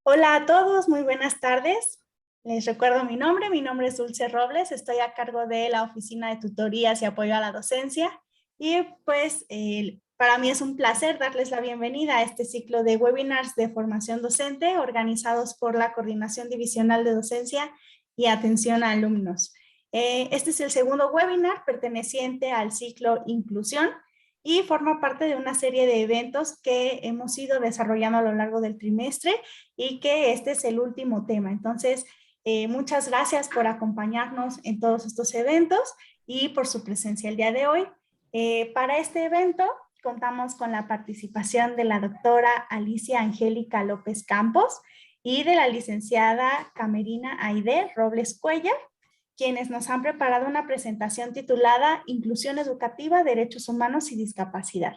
Hola a todos, muy buenas tardes. Les recuerdo mi nombre es Dulce Robles, estoy a cargo de la Oficina de Tutorías y Apoyo a la Docencia y pues para mí es un placer darles la bienvenida a este ciclo de webinars de formación docente organizados por la Coordinación Divisional de Docencia y Atención a Alumnos. Este es el segundo webinar perteneciente al ciclo Inclusión y forma parte de una serie de eventos que hemos ido desarrollando a lo largo del trimestre y que este es el último tema. Entonces, muchas gracias por acompañarnos en todos estos eventos y por su presencia el día de hoy. Para este evento contamos con la participación de la doctora Alicia Angélica López Campos y de la licenciada Camerina Aide Robles Cuellar, quienes nos han preparado una presentación titulada Inclusión Educativa, Derechos Humanos y Discapacidad.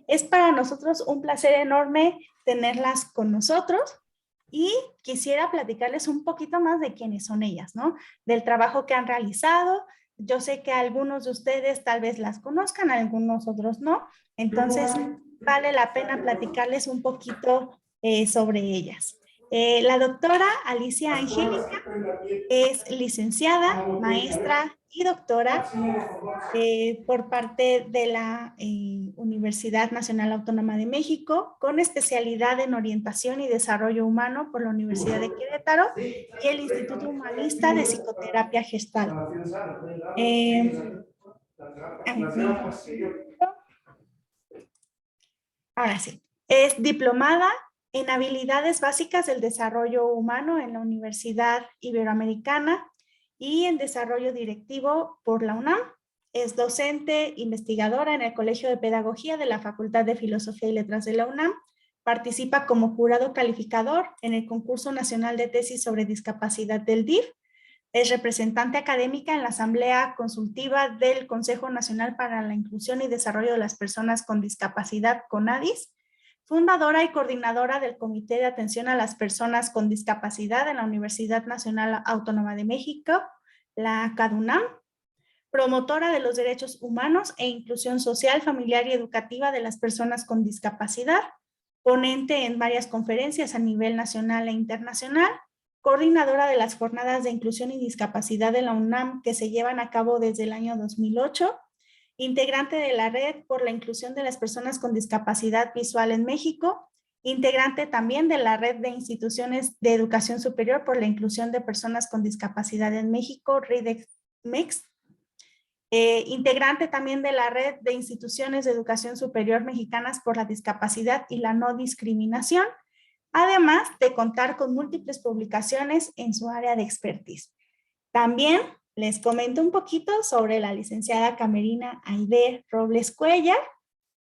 Es para nosotros un placer enorme tenerlas con nosotros y quisiera platicarles un poquito más de quiénes son ellas, ¿no? Del trabajo que han realizado. Yo sé que algunos de ustedes tal vez las conozcan, algunos otros no. Entonces, vale la pena platicarles un poquito sobre ellas. La doctora Alicia Angélica es licenciada, maestra y doctora por parte de la Universidad Nacional Autónoma de México, con especialidad en orientación y desarrollo humano por la Universidad de Querétaro y el Instituto Humanista de Psicoterapia Gestal. Ahora sí, es diplomada en habilidades básicas del desarrollo humano en la Universidad Iberoamericana y en desarrollo directivo por la UNAM. Es docente investigadora en el Colegio de Pedagogía de la Facultad de Filosofía y Letras de la UNAM. Participa como jurado calificador en el Concurso Nacional de Tesis sobre Discapacidad del DIF. Es representante académica en la Asamblea Consultiva del Consejo Nacional para la Inclusión y Desarrollo de las Personas con Discapacidad, CONADIS. Fundadora y coordinadora del Comité de Atención a las Personas con Discapacidad en la Universidad Nacional Autónoma de México, la CADUNAM. Promotora de los derechos humanos e inclusión social, familiar y educativa de las personas con discapacidad. Ponente en varias conferencias a nivel nacional e internacional. Coordinadora de las jornadas de inclusión y discapacidad de la UNAM que se llevan a cabo desde el año 2008. Integrante de la Red por la Inclusión de las Personas con Discapacidad Visual en México. Integrante también de la Red de Instituciones de Educación Superior por la Inclusión de Personas con Discapacidad en México, RIDEX-MEX. Integrante también de la Red de Instituciones de Educación Superior Mexicanas por la Discapacidad y la No Discriminación, además de contar con múltiples publicaciones en su área de expertise. También les comento un poquito sobre la licenciada Camerina Aide Robles Cuellar.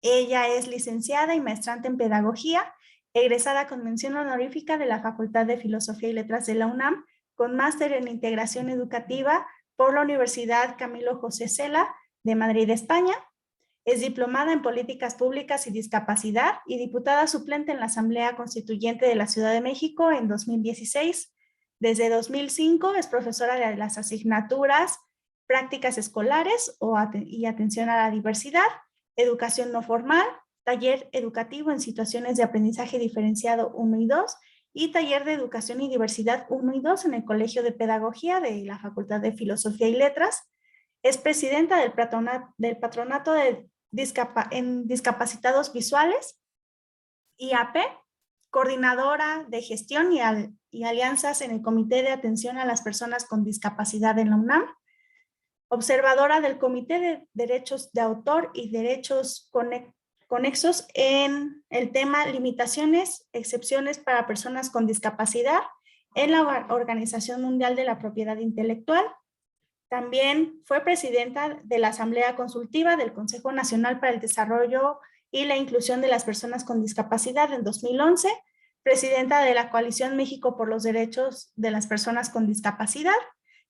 Ella es licenciada y maestrante en Pedagogía, egresada con mención honorífica de la Facultad de Filosofía y Letras de la UNAM, con máster en Integración Educativa por la Universidad Camilo José Cela de Madrid, España. Es diplomada en Políticas Públicas y Discapacidad y diputada suplente en la Asamblea Constituyente de la Ciudad de México en 2016. Desde 2005 es profesora de las asignaturas Prácticas Escolares y Atención a la Diversidad, Educación No Formal, Taller Educativo en Situaciones de Aprendizaje Diferenciado 1 y 2 y Taller de Educación y Diversidad 1 y 2 en el Colegio de Pedagogía de la Facultad de Filosofía y Letras. Es presidenta del patronato de discapacitados visuales, IAP, coordinadora de gestión y alianzas en el Comité de Atención a las Personas con Discapacidad en la UNAM, observadora del Comité de Derechos de Autor y Derechos Conexos en el tema Limitaciones, Excepciones para Personas con Discapacidad en la Organización Mundial de la Propiedad Intelectual. También fue presidenta de la Asamblea Consultiva del Consejo Nacional para el Desarrollo y la Inclusión de las Personas con Discapacidad en 2011, presidenta de la Coalición México por los Derechos de las Personas con Discapacidad,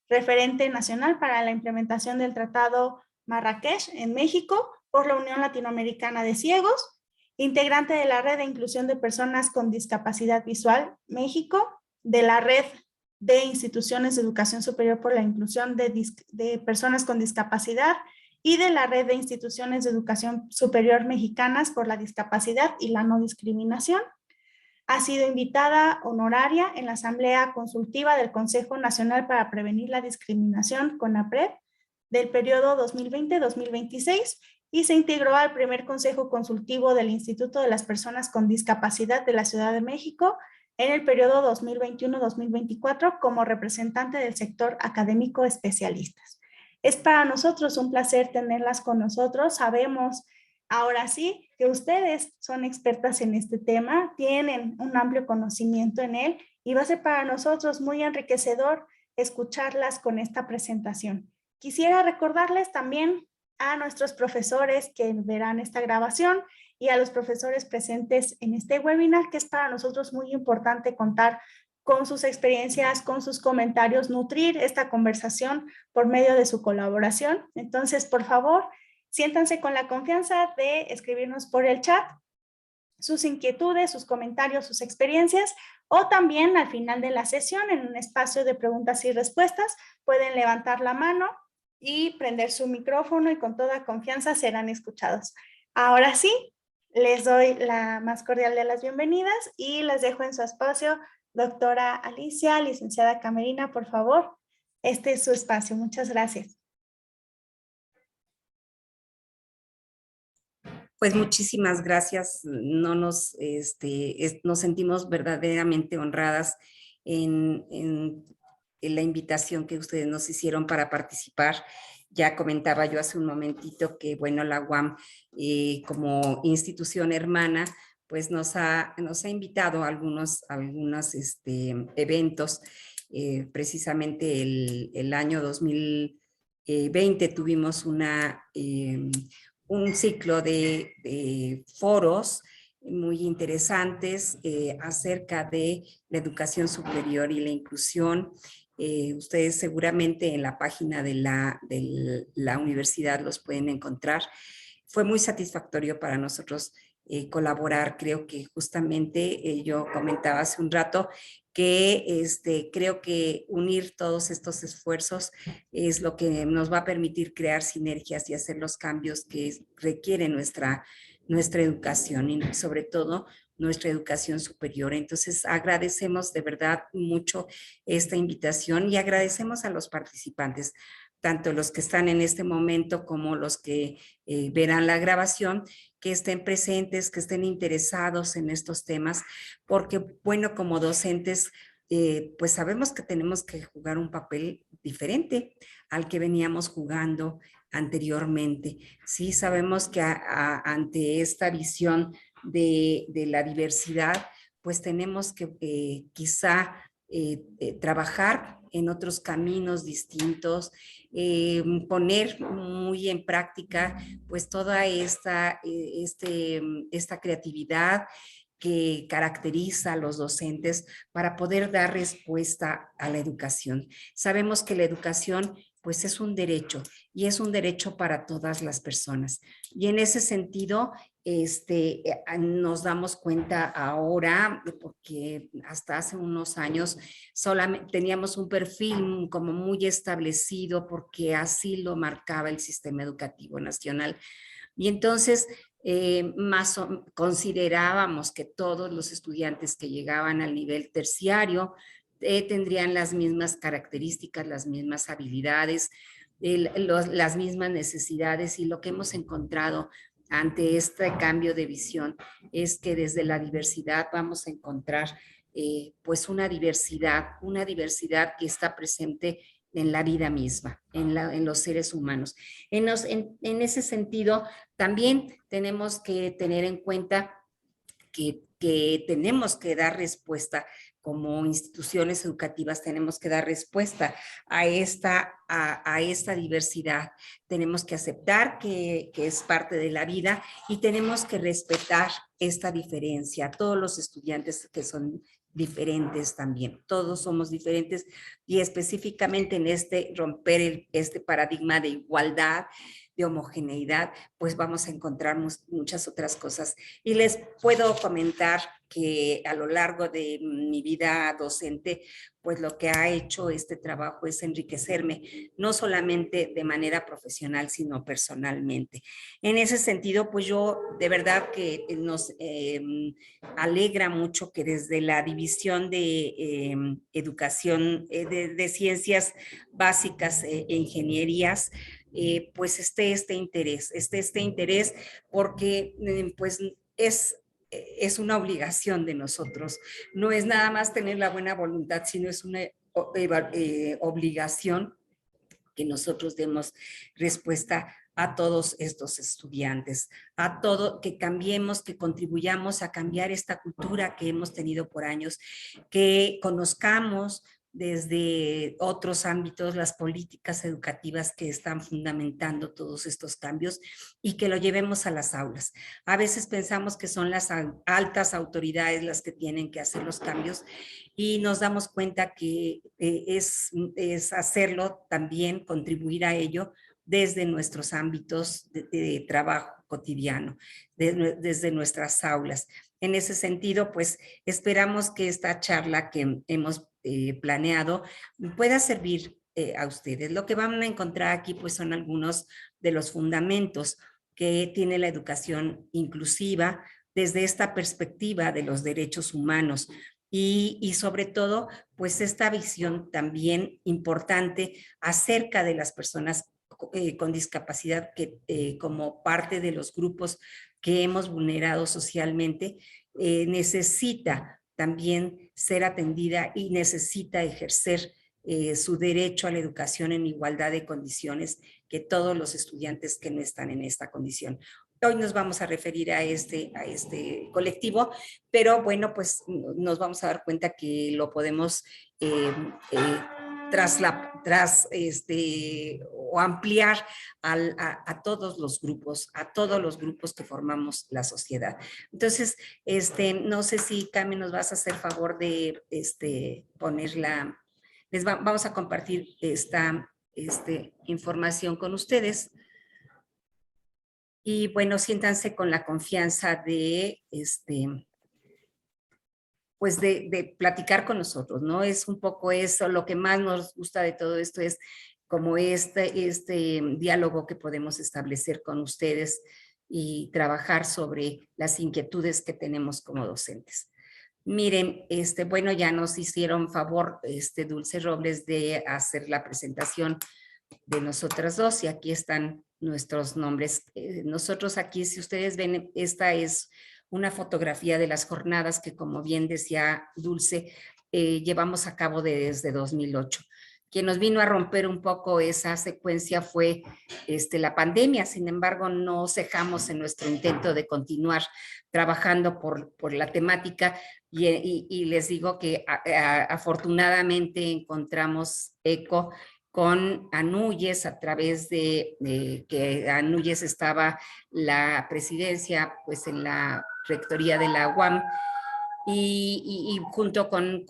referente nacional para la implementación del Tratado Marrakech en México por la Unión Latinoamericana de Ciegos, integrante de la Red de Inclusión de Personas con Discapacidad Visual México, de la Red de Instituciones de Educación Superior por la Inclusión de Personas con Discapacidad y de la Red de Instituciones de Educación Superior Mexicanas por la Discapacidad y la No Discriminación. Ha sido invitada honoraria en la Asamblea Consultiva del Consejo Nacional para Prevenir la Discriminación, CONAPRED, del periodo 2020-2026 y se integró al primer Consejo Consultivo del Instituto de las Personas con Discapacidad de la Ciudad de México en el periodo 2021-2024 como representante del sector académico especialistas. Es para nosotros un placer tenerlas con nosotros. Sabemos ahora sí que ustedes son expertas en este tema, tienen un amplio conocimiento en él y va a ser para nosotros muy enriquecedor escucharlas con esta presentación. Quisiera recordarles también a nuestros profesores que verán esta grabación y a los profesores presentes en este webinar, que es para nosotros muy importante contar con sus experiencias, con sus comentarios, nutrir esta conversación por medio de su colaboración. Entonces, por favor, siéntanse con la confianza de escribirnos por el chat sus inquietudes, sus comentarios, sus experiencias, o también al final de la sesión, en un espacio de preguntas y respuestas, pueden levantar la mano y prender su micrófono y con toda confianza serán escuchados. Ahora sí, les doy la más cordial de las bienvenidas y les dejo en su espacio, doctora Alicia, licenciada Camerina, por favor. Este es su espacio. Muchas gracias. Pues muchísimas gracias. No nos sentimos verdaderamente honradas en la invitación que ustedes nos hicieron para participar. Ya comentaba yo hace un momentito que, bueno, la UAM como institución hermana, pues nos ha invitado a algunos eventos. Precisamente el año 2020 tuvimos un ciclo de foros muy interesantes acerca de la educación superior y la inclusión. Ustedes seguramente en la página de la universidad los pueden encontrar. Fue muy satisfactorio para nosotros colaborar. Creo que justamente yo comentaba hace un rato que creo que unir todos estos esfuerzos es lo que nos va a permitir crear sinergias y hacer los cambios que requiere nuestra educación y sobre todo nuestra educación superior. Entonces agradecemos de verdad mucho esta invitación y agradecemos a los participantes, tanto los que están en este momento como los que verán la grabación, que estén presentes, que estén interesados en estos temas, porque bueno, como docentes, pues sabemos que tenemos que jugar un papel diferente al que veníamos jugando anteriormente. Sí, sabemos que ante esta visión de la diversidad, pues tenemos que quizá trabajar en otros caminos distintos, poner muy en práctica pues toda esta creatividad que caracteriza a los docentes para poder dar respuesta a la educación. Sabemos que la educación pues es un derecho y es un derecho para todas las personas. Y en ese sentido, nos damos cuenta ahora, porque hasta hace unos años solamente teníamos un perfil como muy establecido porque así lo marcaba el sistema educativo nacional. Y entonces considerábamos que todos los estudiantes que llegaban al nivel terciario tendrían las mismas características, las mismas habilidades, las mismas necesidades, y lo que hemos encontrado ante este cambio de visión es que desde la diversidad vamos a encontrar pues una diversidad que está presente en la vida misma, en los seres humanos. En ese sentido, también tenemos que tener en cuenta que tenemos que dar respuesta como instituciones educativas, tenemos que dar respuesta a esta diversidad. Tenemos que aceptar que es parte de la vida y tenemos que respetar esta diferencia. Todos los estudiantes que son diferentes también, todos somos diferentes, y específicamente en romper este paradigma de igualdad, de homogeneidad, pues vamos a encontrar muchas otras cosas. Y les puedo comentar que a lo largo de mi vida docente, pues lo que ha hecho este trabajo es enriquecerme, no solamente de manera profesional, sino personalmente. En ese sentido, pues yo de verdad que nos alegra mucho que desde la División de Educación, de Ciencias Básicas e Ingenierías, pues esté este interés porque pues es una obligación de nosotros. No es nada más tener la buena voluntad, sino es una obligación que nosotros demos respuesta a todos estos estudiantes, a todo, que cambiemos, que contribuyamos a cambiar esta cultura que hemos tenido por años, que conozcamos desde otros ámbitos las políticas educativas que están fundamentando todos estos cambios y que lo llevemos a las aulas. A veces pensamos que son las altas autoridades las que tienen que hacer los cambios y nos damos cuenta que es hacerlo también, contribuir a ello desde nuestros ámbitos de trabajo cotidiano, desde nuestras aulas. En ese sentido, pues esperamos que esta charla que hemos planeado pueda servir a ustedes. Lo que van a encontrar aquí pues son algunos de los fundamentos que tiene la educación inclusiva desde esta perspectiva de los derechos humanos y sobre todo pues esta visión también importante acerca de las personas con discapacidad que como parte de los grupos que hemos vulnerado socialmente necesita también ser atendida y necesita ejercer su derecho a la educación en igualdad de condiciones que todos los estudiantes que no están en esta condición. Hoy nos vamos a referir a este colectivo, pero bueno, pues nos vamos a dar cuenta que lo podemos o ampliar a todos los grupos que formamos la sociedad. Entonces, no sé si Cami nos vas a hacer favor de ponerla, vamos a compartir esta información con ustedes. Y bueno, siéntanse con la confianza de, pues de platicar con nosotros, ¿no? Es un poco eso, lo que más nos gusta de todo esto es como este diálogo que podemos establecer con ustedes y trabajar sobre las inquietudes que tenemos como docentes. Miren, bueno, ya nos hicieron favor, Dulce Robles, de hacer la presentación de nosotras dos y aquí están nuestros nombres. Nosotros aquí, si ustedes ven, esta es una fotografía de las jornadas que, como bien decía Dulce, llevamos a cabo desde 2008. Quien nos vino a romper un poco esa secuencia fue la pandemia, sin embargo no cejamos en nuestro intento de continuar trabajando por la temática y les digo que afortunadamente encontramos eco con Anuyes a través de que Anuyes estaba la presidencia pues en la rectoría de la UAM y junto con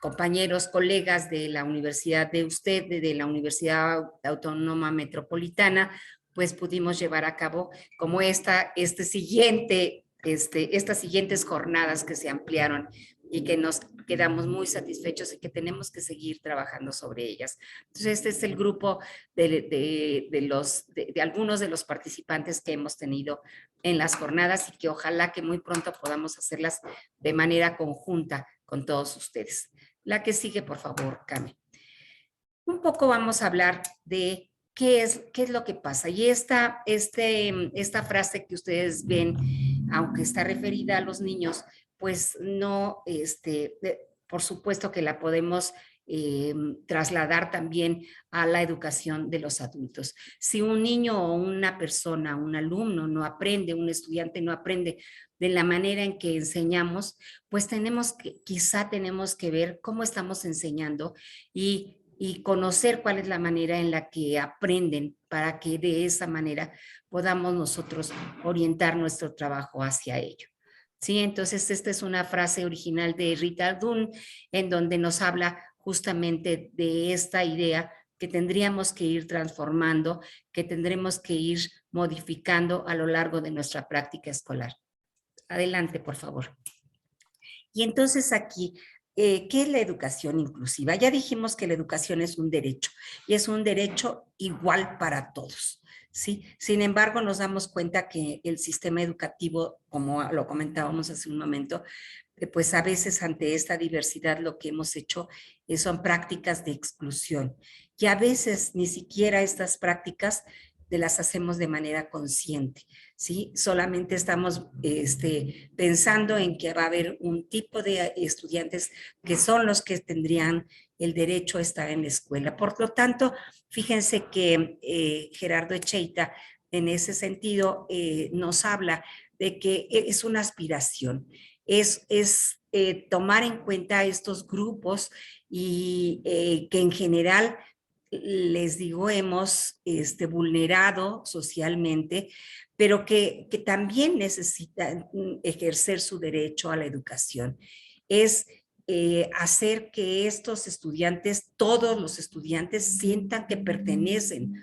compañeros, colegas de la universidad de usted, de la Universidad Autónoma Metropolitana, pues pudimos llevar a cabo como estas siguientes jornadas que se ampliaron y que nos quedamos muy satisfechos y que tenemos que seguir trabajando sobre ellas. Entonces, este es el grupo de algunos de los participantes que hemos tenido en las jornadas y que ojalá que muy pronto podamos hacerlas de manera conjunta con todos ustedes. La que sigue, por favor, Cami. Un poco vamos a hablar de qué es lo que pasa. Y esta frase que ustedes ven, aunque está referida a los niños, pues no, por supuesto que la podemos trasladar también a la educación de los adultos. Si un niño o una persona, un alumno no aprende, un estudiante no aprende de la manera en que enseñamos, pues quizá tenemos que ver cómo estamos enseñando y conocer cuál es la manera en la que aprenden para que de esa manera podamos nosotros orientar nuestro trabajo hacia ello. Sí, entonces esta es una frase original de Rita Dunn en donde nos habla justamente de esta idea que tendríamos que ir transformando, que tendremos que ir modificando a lo largo de nuestra práctica escolar. Adelante, por favor. Y entonces aquí, ¿qué es la educación inclusiva? Ya dijimos que la educación es un derecho y es un derecho igual para todos, ¿sí? Sin embargo, nos damos cuenta que el sistema educativo, como lo comentábamos hace un momento, pues a veces ante esta diversidad lo que hemos hecho son prácticas de exclusión y a veces ni siquiera estas prácticas las hacemos de manera consciente, ¿sí? Solamente estamos pensando en que va a haber un tipo de estudiantes que son los que tendrían el derecho a estar en la escuela. Por lo tanto, fíjense que Gerardo Echeita en ese sentido nos habla de que es una aspiración, es tomar en cuenta estos grupos y que en general les digo, hemos vulnerado socialmente, pero que también necesitan ejercer su derecho a la educación. Es hacer que estos estudiantes, todos los estudiantes, sientan que pertenecen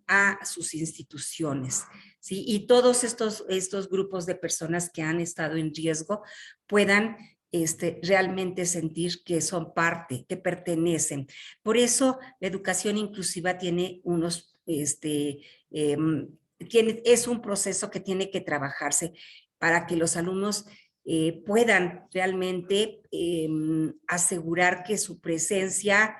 a sus instituciones, ¿sí? Y todos estos grupos de personas que han estado en riesgo puedan realmente sentir que son parte, que pertenecen. Por eso la educación inclusiva tiene es un proceso que tiene que trabajarse para que los alumnos puedan realmente asegurar que su presencia,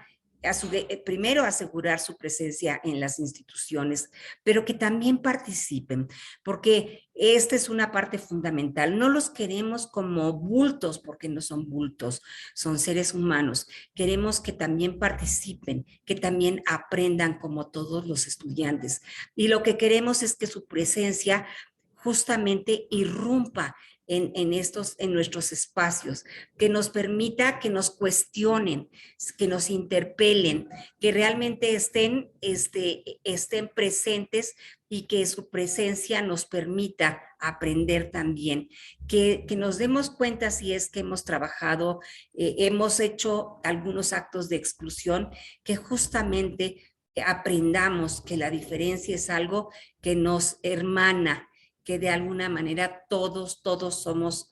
primero asegurar su presencia en las instituciones, pero que también participen, porque esta es una parte fundamental. No los queremos como bultos, porque no son bultos, son seres humanos. Queremos que también participen, que también aprendan como todos los estudiantes. Y lo que queremos es que su presencia justamente irrumpa en nuestros espacios, que nos permita que nos cuestionen, que nos interpelen, que realmente estén presentes y que su presencia nos permita aprender también, que nos demos cuenta si es que hemos trabajado, hemos hecho algunos actos de exclusión, que justamente aprendamos que la diferencia es algo que nos hermana, que de alguna manera todos somos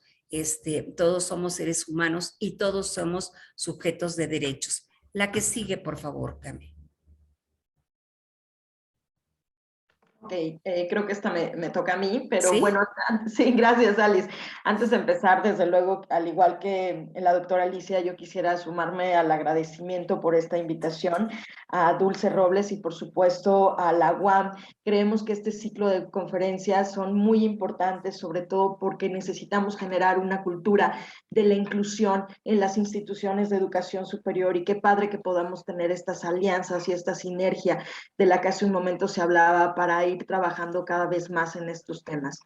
seres humanos y todos somos sujetos de derechos. La que sigue, por favor, Cami. Ok, creo que esta me toca a mí, pero ¿Sí? bueno, sí, gracias, Alice. Antes de empezar, desde luego, al igual que la doctora Alicia, yo quisiera sumarme al agradecimiento por esta invitación a Dulce Robles y, por supuesto, a la UAM. Creemos que este ciclo de conferencias son muy importantes, sobre todo porque necesitamos generar una cultura de la inclusión en las instituciones de educación superior y qué padre que podamos tener estas alianzas y esta sinergia de la que hace un momento se hablaba para ir trabajando cada vez más en estos temas.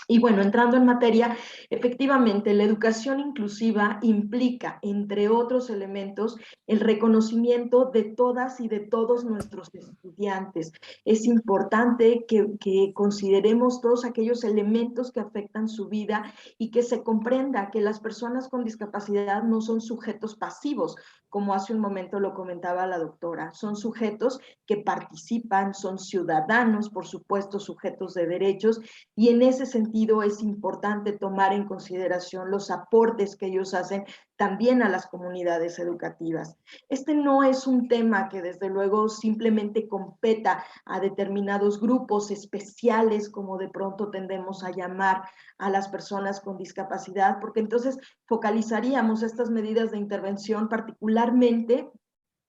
Y bueno, entrando en materia, efectivamente, la educación inclusiva implica, entre otros elementos, el reconocimiento de todas y de todos nuestros estudiantes. Es importante que consideremos todos aquellos elementos que afectan su vida y que se comprenda que las personas con discapacidad no son sujetos pasivos, como hace un momento lo comentaba la doctora, son sujetos que participan, son ciudadanos, por supuesto, sujetos de derechos, y en ese sentido es importante tomar en consideración los aportes que ellos hacen también a las comunidades educativas. Este no es un tema que desde luego simplemente competa a determinados grupos especiales, como de pronto tendemos a llamar a las personas con discapacidad, porque entonces focalizaríamos estas medidas de intervención particularmente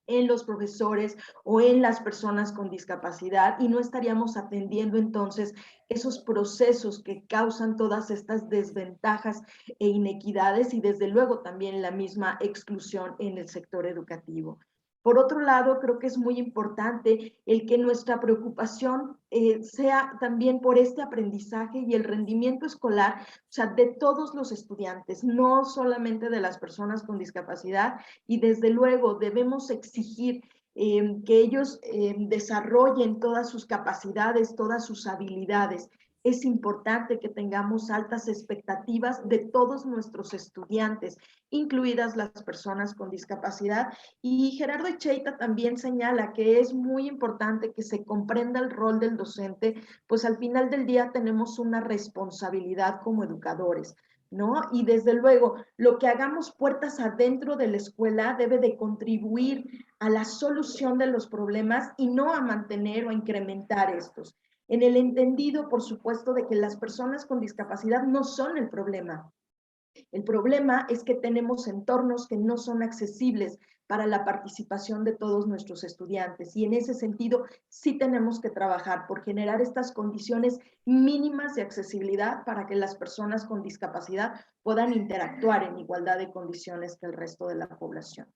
en los profesores o en las personas con discapacidad y no estaríamos atendiendo entonces esos procesos que causan todas estas desventajas e inequidades y desde luego también la misma exclusión en el sector educativo. Por otro lado, creo que es muy importante el que nuestra preocupación sea también por este aprendizaje y el rendimiento escolar, o sea, de todos los estudiantes, no solamente de las personas con discapacidad, y desde luego debemos exigir que ellos desarrollen todas sus capacidades, todas sus habilidades. es importante que tengamos altas expectativas de todos nuestros estudiantes, incluidas las personas con discapacidad. Y Gerardo Echeita también señala que es muy importante que se comprenda el rol del docente, pues al final del día tenemos una responsabilidad como educadores, ¿no? Y desde luego, lo que hagamos puertas adentro de la escuela debe de contribuir a la solución de los problemas y no a mantener o a incrementar estos. En el entendido, por supuesto, de que las personas con discapacidad no son el problema. El problema es que tenemos entornos que no son accesibles para la participación de todos nuestros estudiantes y en ese sentido sí tenemos que trabajar por generar estas condiciones mínimas de accesibilidad para que las personas con discapacidad puedan interactuar en igualdad de condiciones que el resto de la población.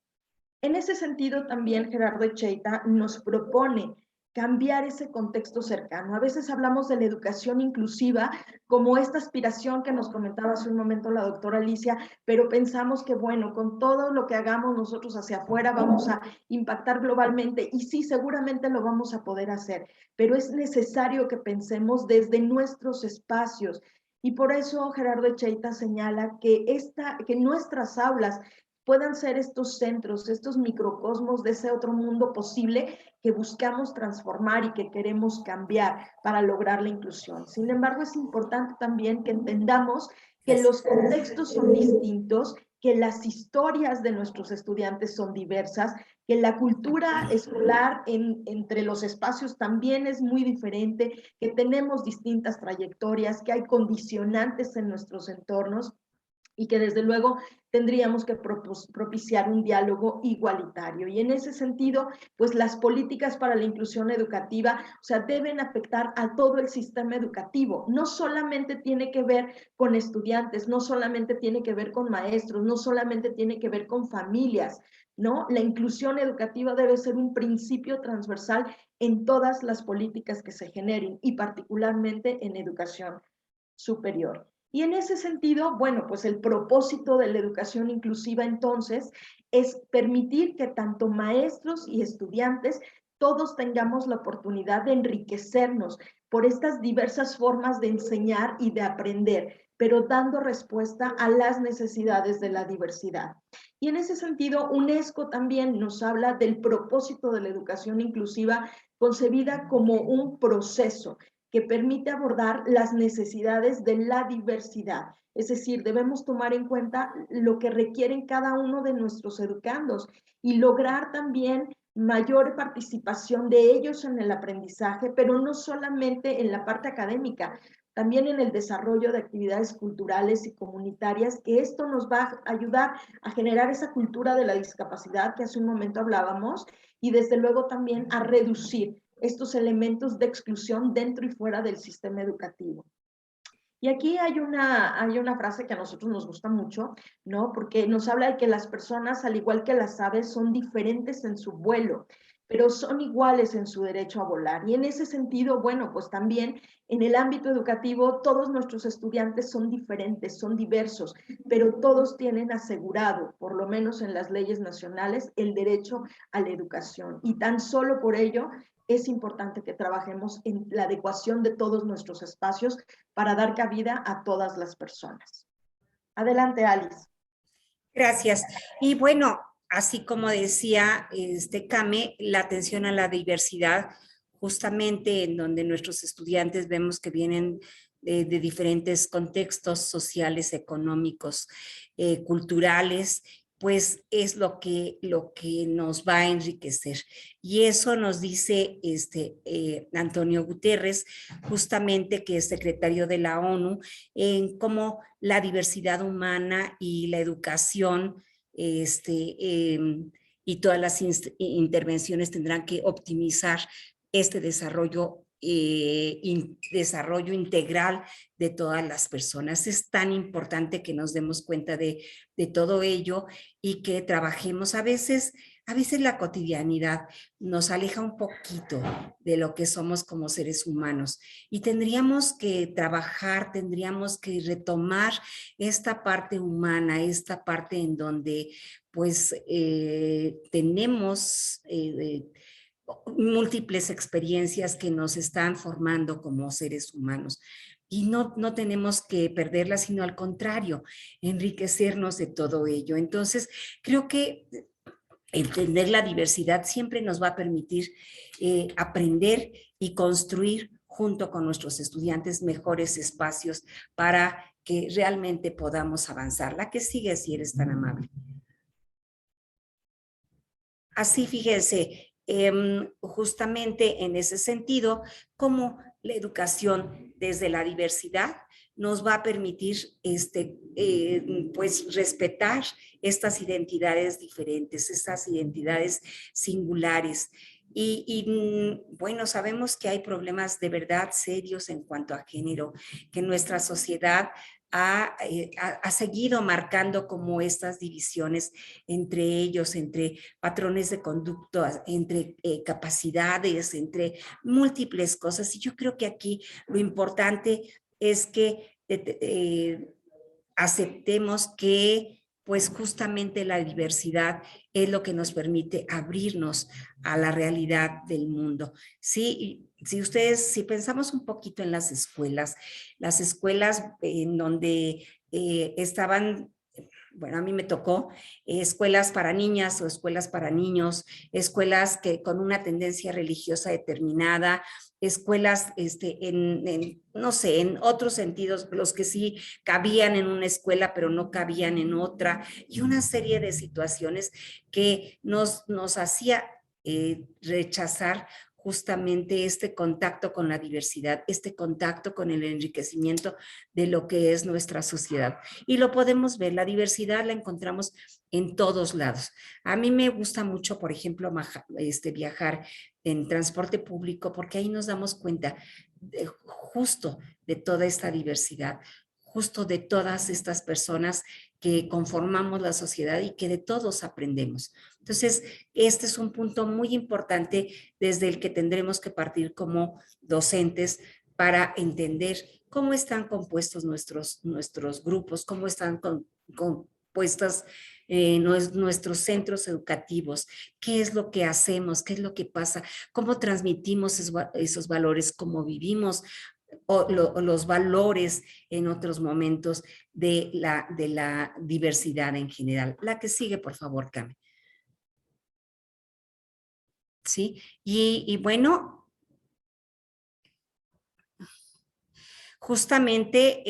En ese sentido, también Gerardo Echeita nos propone cambiar ese contexto cercano. A veces hablamos de la educación inclusiva como esta aspiración que nos comentaba hace un momento la doctora Alicia, pero pensamos que, bueno, con todo lo que hagamos nosotros hacia afuera vamos a impactar globalmente y sí, seguramente lo vamos a poder hacer, pero es necesario que pensemos desde nuestros espacios. Y por eso Gerardo Echeita señala que nuestras aulas puedan ser estos centros, estos microcosmos de ese otro mundo posible que buscamos transformar y que queremos cambiar para lograr la inclusión. Sin embargo, es importante también que entendamos que los contextos son distintos, que las historias de nuestros estudiantes son diversas, que la cultura escolar entre los espacios también es muy diferente, que tenemos distintas trayectorias, que hay condicionantes en nuestros entornos y que desde luego tendríamos que propiciar un diálogo igualitario. Y en ese sentido, pues las políticas para la inclusión educativa, o sea, deben afectar a todo el sistema educativo. No solamente tiene que ver con estudiantes, no solamente tiene que ver con maestros, no solamente tiene que ver con familias, ¿no? La inclusión educativa debe ser un principio transversal en todas las políticas que se generen y particularmente en educación superior. Y en ese sentido, bueno, pues el propósito de la educación inclusiva entonces es permitir que tanto maestros y estudiantes todos tengamos la oportunidad de enriquecernos por estas diversas formas de enseñar y de aprender, pero dando respuesta a las necesidades de la diversidad. Y en ese sentido, UNESCO también nos habla del propósito de la educación inclusiva concebida como un proceso que permite abordar las necesidades de la diversidad. Es decir, debemos tomar en cuenta lo que requieren cada uno de nuestros educandos y lograr también mayor participación de ellos en el aprendizaje, pero no solamente en la parte académica, también en el desarrollo de actividades culturales y comunitarias, que esto nos va a ayudar a generar esa cultura de la discapacidad que hace un momento hablábamos y desde luego también a reducir estos elementos de exclusión dentro y fuera del sistema educativo. Y aquí hay una frase que a nosotros nos gusta mucho, ¿no? Porque nos habla de que las personas, al igual que las aves, son diferentes en su vuelo, pero son iguales en su derecho a volar. Y en ese sentido, bueno, pues también en el ámbito educativo, todos nuestros estudiantes son diferentes, son diversos, pero todos tienen asegurado, por lo menos en las leyes nacionales, el derecho a la educación. Y tan solo por ello es importante que trabajemos en la adecuación de todos nuestros espacios para dar cabida a todas las personas. Adelante, Alice. Gracias. Y bueno, así como decía Kame, la atención a la diversidad, justamente en donde nuestros estudiantes vemos que vienen de diferentes contextos sociales, económicos, culturales, pues es lo que nos va a enriquecer. Y eso nos dice Antonio Guterres, justamente que es secretario de la ONU, en cómo la diversidad humana y la educación y todas las intervenciones tendrán que optimizar este desarrollo desarrollo integral de todas las personas. Es tan importante que nos demos cuenta de todo ello y que trabajemos. A veces la cotidianidad nos aleja un poquito de lo que somos como seres humanos y tendríamos que trabajar, tendríamos que retomar esta parte humana, esta parte en donde pues tenemos múltiples experiencias que nos están formando como seres humanos. y no tenemos que perderla, sino al contrario, enriquecernos de todo ello. Entonces, creo que entender la diversidad siempre nos va a permitir aprender y construir junto con nuestros estudiantes mejores espacios para que realmente podamos avanzar. La que sigue, si eres tan amable. Así, fíjense, justamente en ese sentido, cómo la educación desde la diversidad nos va a permitir pues respetar estas identidades diferentes, estas identidades singulares. Bueno, sabemos que hay problemas de verdad serios en cuanto a género, que nuestra sociedad ha seguido marcando como estas divisiones entre ellos, entre patrones de conducta, entre capacidades, entre múltiples cosas. Y yo creo que aquí lo importante es que aceptemos que pues justamente la diversidad es lo que nos permite abrirnos a la realidad del mundo. Sí, si pensamos un poquito en las escuelas en donde estaban, bueno, a mí me tocó escuelas para niñas o escuelas para niños, escuelas que con una tendencia religiosa determinada, escuelas no sé, en otros sentidos, los que sí cabían en una escuela pero no cabían en otra, y una serie de situaciones que nos hacía rechazar justamente este contacto con la diversidad, este contacto con el enriquecimiento de lo que es nuestra sociedad. Y lo podemos ver, la diversidad la encontramos en todos lados. A mí me gusta mucho, por ejemplo, viajar en transporte público, porque ahí nos damos cuenta justo de toda esta diversidad, justo de todas estas personas que conformamos la sociedad y que de todos aprendemos. Entonces, este es un punto muy importante desde el que tendremos que partir como docentes para entender cómo están compuestos nuestros grupos, cómo están compuestos nuestros centros educativos, qué es lo que hacemos, qué es lo que pasa, cómo transmitimos esos valores, cómo vivimos los valores en otros momentos de la diversidad en general. La que sigue, por favor, Cami. ¿Sí? Y bueno, justamente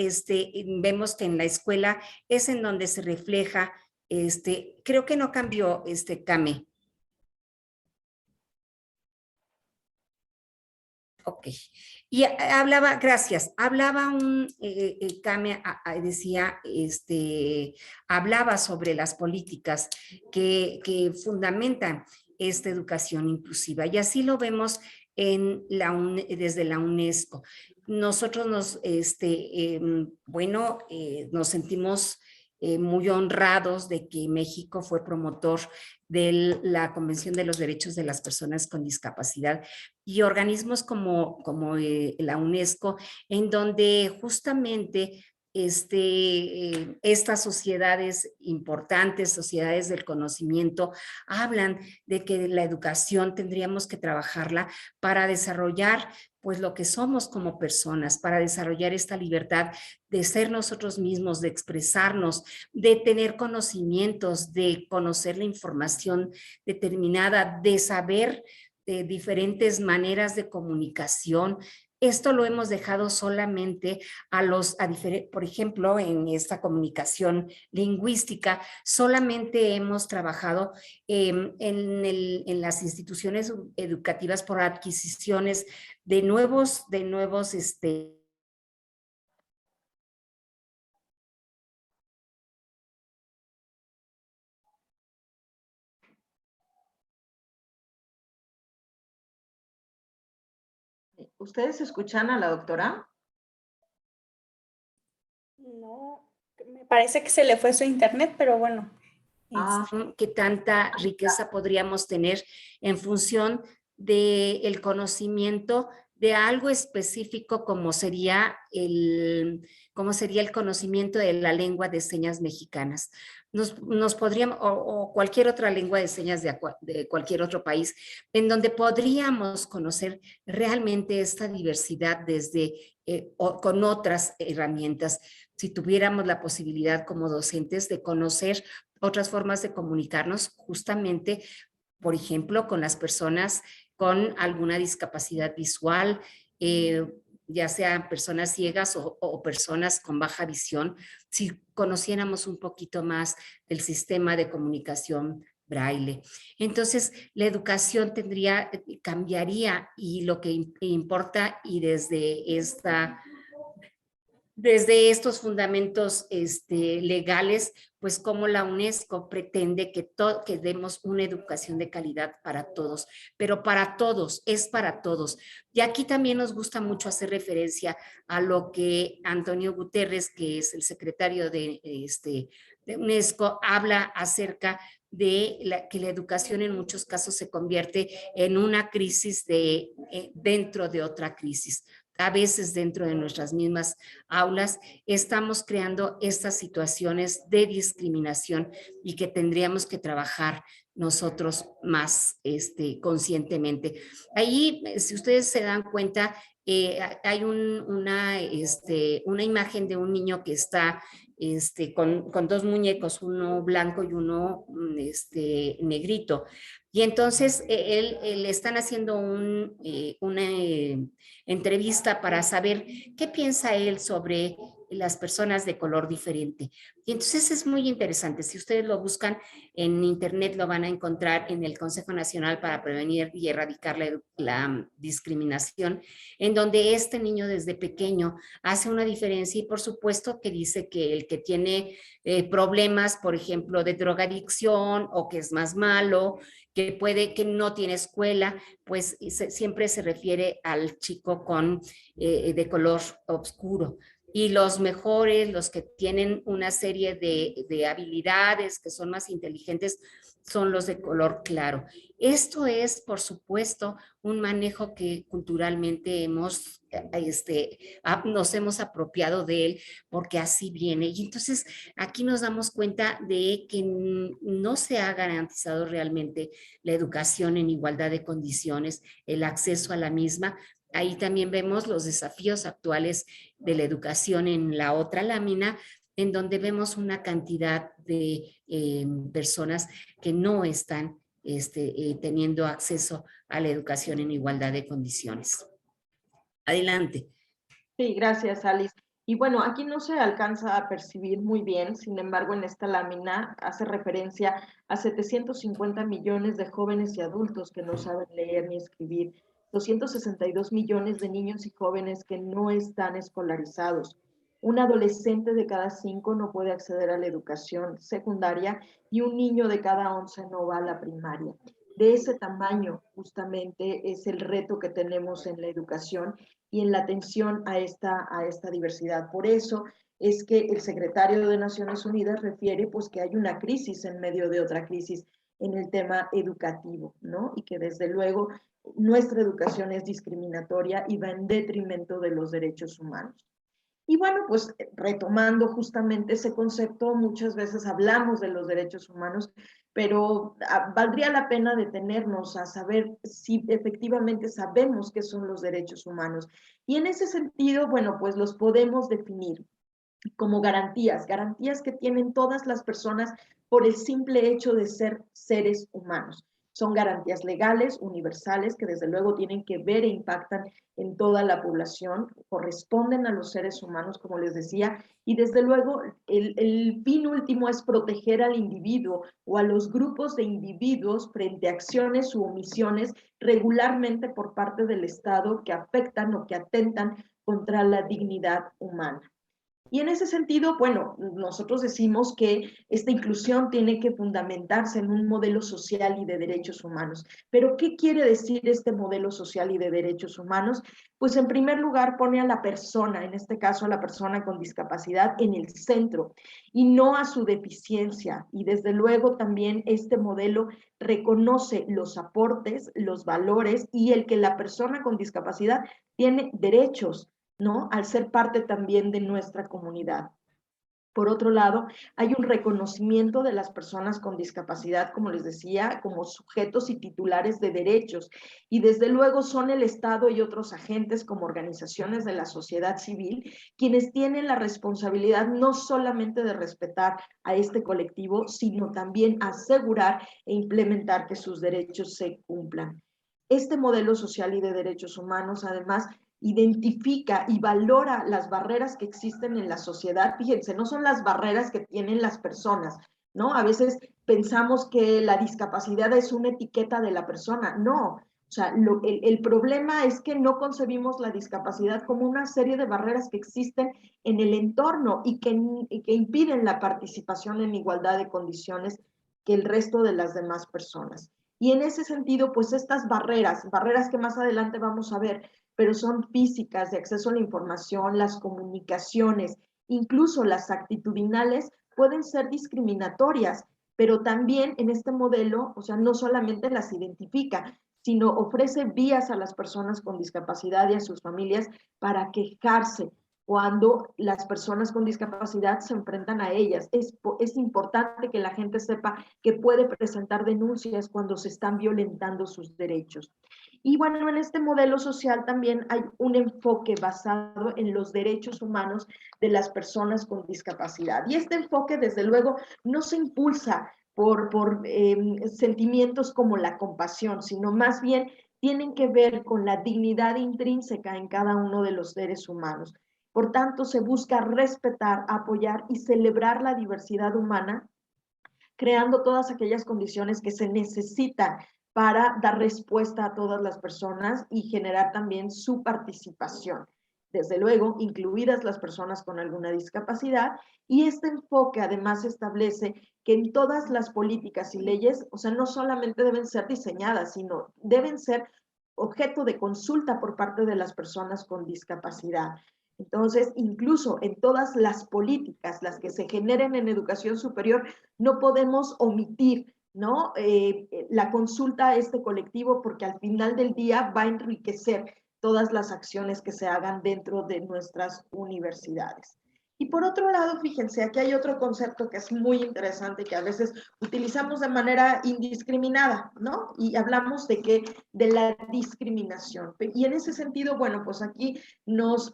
vemos que en la escuela es en donde se refleja, creo que no cambió, Cami. Ok. Y hablaba, gracias, hablaba Cami decía, hablaba sobre las políticas que fundamentan esta educación inclusiva. Y así lo vemos desde la UNESCO. Nosotros nos sentimos muy honrados de que México fue promotor de la Convención de los Derechos de las Personas con Discapacidad y organismos como la UNESCO, en donde justamente estas sociedades importantes, sociedades del conocimiento, hablan de que la educación tendríamos que trabajarla para desarrollar pues lo que somos como personas, para desarrollar esta libertad de ser nosotros mismos, de expresarnos, de tener conocimientos, de conocer la información determinada, de saber de diferentes maneras de comunicación. Esto lo hemos dejado solamente por ejemplo, en esta comunicación lingüística, solamente hemos trabajado en las instituciones educativas por adquisiciones de nuevos ¿Ustedes escuchan a la doctora? No, me parece que se le fue su internet, pero bueno. ¿Qué tanta riqueza podríamos tener en función del conocimiento de algo específico como sería el conocimiento de la lengua de señas mexicanas? Nos podríamos, o cualquier otra lengua de señas de cualquier otro país, en donde podríamos conocer realmente esta diversidad desde o con otras herramientas. Si tuviéramos la posibilidad como docentes de conocer otras formas de comunicarnos, justamente, por ejemplo, con las personas con alguna discapacidad visual, ya sean personas ciegas o personas con baja visión, si conociéramos un poquito más del sistema de comunicación braille. Entonces, la educación cambiaría, y lo que importa, y desde estos fundamentos legales, pues como la UNESCO pretende que demos una educación de calidad para todos, pero para todos, es para todos. Y aquí también nos gusta mucho hacer referencia a lo que Antonio Guterres, que es el secretario de UNESCO, habla acerca de que la educación en muchos casos se convierte en una crisis dentro de otra crisis. A veces dentro de nuestras mismas aulas estamos creando estas situaciones de discriminación y que tendríamos que trabajar nosotros más conscientemente. Ahí, si ustedes se dan cuenta, hay una imagen de un niño que está con dos muñecos, uno blanco y uno negrito. Y entonces le están haciendo una entrevista para saber qué piensa él sobre las personas de color diferente. Y entonces es muy interesante. Si ustedes lo buscan en internet, lo van a encontrar en el Consejo Nacional para Prevenir y Erradicar la Discriminación, en donde este niño desde pequeño hace una diferencia, y por supuesto que dice que el que tiene problemas, por ejemplo, de drogadicción, o que es más malo, que no tiene escuela, pues siempre se refiere al chico de color oscuro. Y los mejores, los que tienen una serie de habilidades, que son más inteligentes, son los de color claro. Esto es, por supuesto, un manejo que culturalmente nos hemos apropiado de él, porque así viene. Y entonces aquí nos damos cuenta de que no se ha garantizado realmente la educación en igualdad de condiciones, el acceso a la misma. Ahí también vemos los desafíos actuales de la educación en la otra lámina, en donde vemos una cantidad de personas que no están teniendo acceso a la educación en igualdad de condiciones. Adelante. Sí, gracias, Alice. Y bueno, aquí no se alcanza a percibir muy bien, sin embargo, en esta lámina hace referencia a 750 millones de jóvenes y adultos que no saben leer ni escribir, 262 millones de niños y jóvenes que no están escolarizados. Un adolescente de cada 5 no puede acceder a la educación secundaria, y un niño de cada 11 no va a la primaria. De ese tamaño, justamente, es el reto que tenemos en la educación y en la atención a esta diversidad. Por eso es que el secretario de Naciones Unidas refiere pues que hay una crisis en medio de otra crisis en el tema educativo, ¿no? Y que desde luego nuestra educación es discriminatoria y va en detrimento de los derechos humanos. Y bueno, pues retomando justamente ese concepto, muchas veces hablamos de los derechos humanos, pero valdría la pena detenernos a saber si efectivamente sabemos qué son los derechos humanos. Y en ese sentido, bueno, pues los podemos definir como garantías que tienen todas las personas por el simple hecho de ser seres humanos. Son garantías legales, universales, que desde luego tienen que ver e impactan en toda la población, corresponden a los seres humanos, como les decía, y desde luego el fin último es proteger al individuo o a los grupos de individuos frente a acciones u omisiones regularmente por parte del Estado que afectan o que atentan contra la dignidad humana. Y en ese sentido, bueno, nosotros decimos que esta inclusión tiene que fundamentarse en un modelo social y de derechos humanos. Pero, ¿qué quiere decir este modelo social y de derechos humanos? Pues en primer lugar pone a la persona, en este caso a la persona con discapacidad, en el centro y no a su deficiencia. Y desde luego también este modelo reconoce los aportes, los valores y el que la persona con discapacidad tiene derechos, ¿no? Al ser parte también de nuestra comunidad. Por otro lado, hay un reconocimiento de las personas con discapacidad, como les decía, como sujetos y titulares de derechos. Y desde luego son el Estado y otros agentes como organizaciones de la sociedad civil quienes tienen la responsabilidad no solamente de respetar a este colectivo, sino también asegurar e implementar que sus derechos se cumplan. Este modelo social y de derechos humanos, además, identifica y valora las barreras que existen en la sociedad. Fíjense, no son las barreras que tienen las personas, ¿no? A veces pensamos que la discapacidad es una etiqueta de la persona. No, o sea, el problema es que no concebimos la discapacidad como una serie de barreras que existen en el entorno y que impiden la participación en igualdad de condiciones que el resto de las demás personas. Y en ese sentido, pues estas barreras que más adelante vamos a ver, pero son físicas, de acceso a la información, las comunicaciones, incluso las actitudinales, pueden ser discriminatorias, pero también en este modelo, o sea, no solamente las identifica, sino ofrece vías a las personas con discapacidad y a sus familias para quejarse cuando las personas con discapacidad se enfrentan a ellas. Es importante que la gente sepa que puede presentar denuncias cuando se están violentando sus derechos. Y bueno, en este modelo social también hay un enfoque basado en los derechos humanos de las personas con discapacidad. Y este enfoque, desde luego, no se impulsa por sentimientos como la compasión, sino más bien tienen que ver con la dignidad intrínseca en cada uno de los seres humanos. Por tanto, se busca respetar, apoyar y celebrar la diversidad humana, creando todas aquellas condiciones que se necesitan para dar respuesta a todas las personas y generar también su participación. Desde luego, incluidas las personas con alguna discapacidad, y este enfoque además establece que en todas las políticas y leyes, o sea, no solamente deben ser diseñadas, sino deben ser objeto de consulta por parte de las personas con discapacidad. Entonces, incluso en todas las políticas, las que se generen en educación superior, no podemos omitir, ¿no? La consulta a este colectivo, porque al final del día va a enriquecer todas las acciones que se hagan dentro de nuestras universidades. Y por otro lado, fíjense, aquí hay otro concepto que es muy interesante que a veces utilizamos de manera indiscriminada, ¿no? Y hablamos de la discriminación. Y en ese sentido, bueno, pues aquí nos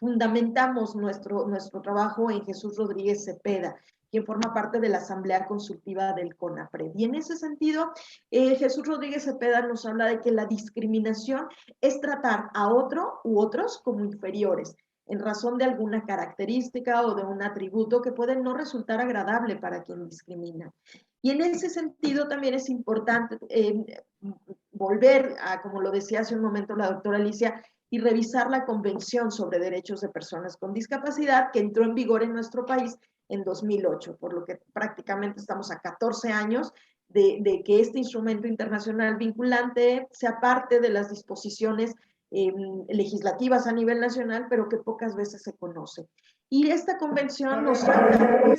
fundamentamos nuestro trabajo en Jesús Rodríguez Cepeda, quien forma parte de la Asamblea Consultiva del CONAPRED. Y en ese sentido, Jesús Rodríguez Cepeda nos habla de que la discriminación es tratar a otro u otros como inferiores, en razón de alguna característica o de un atributo que puede no resultar agradable para quien discrimina. Y en ese sentido también es importante volver a, como lo decía hace un momento la doctora Alicia, y revisar la Convención sobre Derechos de Personas con Discapacidad que entró en vigor en nuestro país en 2008, por lo que prácticamente estamos a 14 años de que este instrumento internacional vinculante sea parte de las disposiciones legislativas a nivel nacional, pero que pocas veces se conoce. Y esta convención nos habla de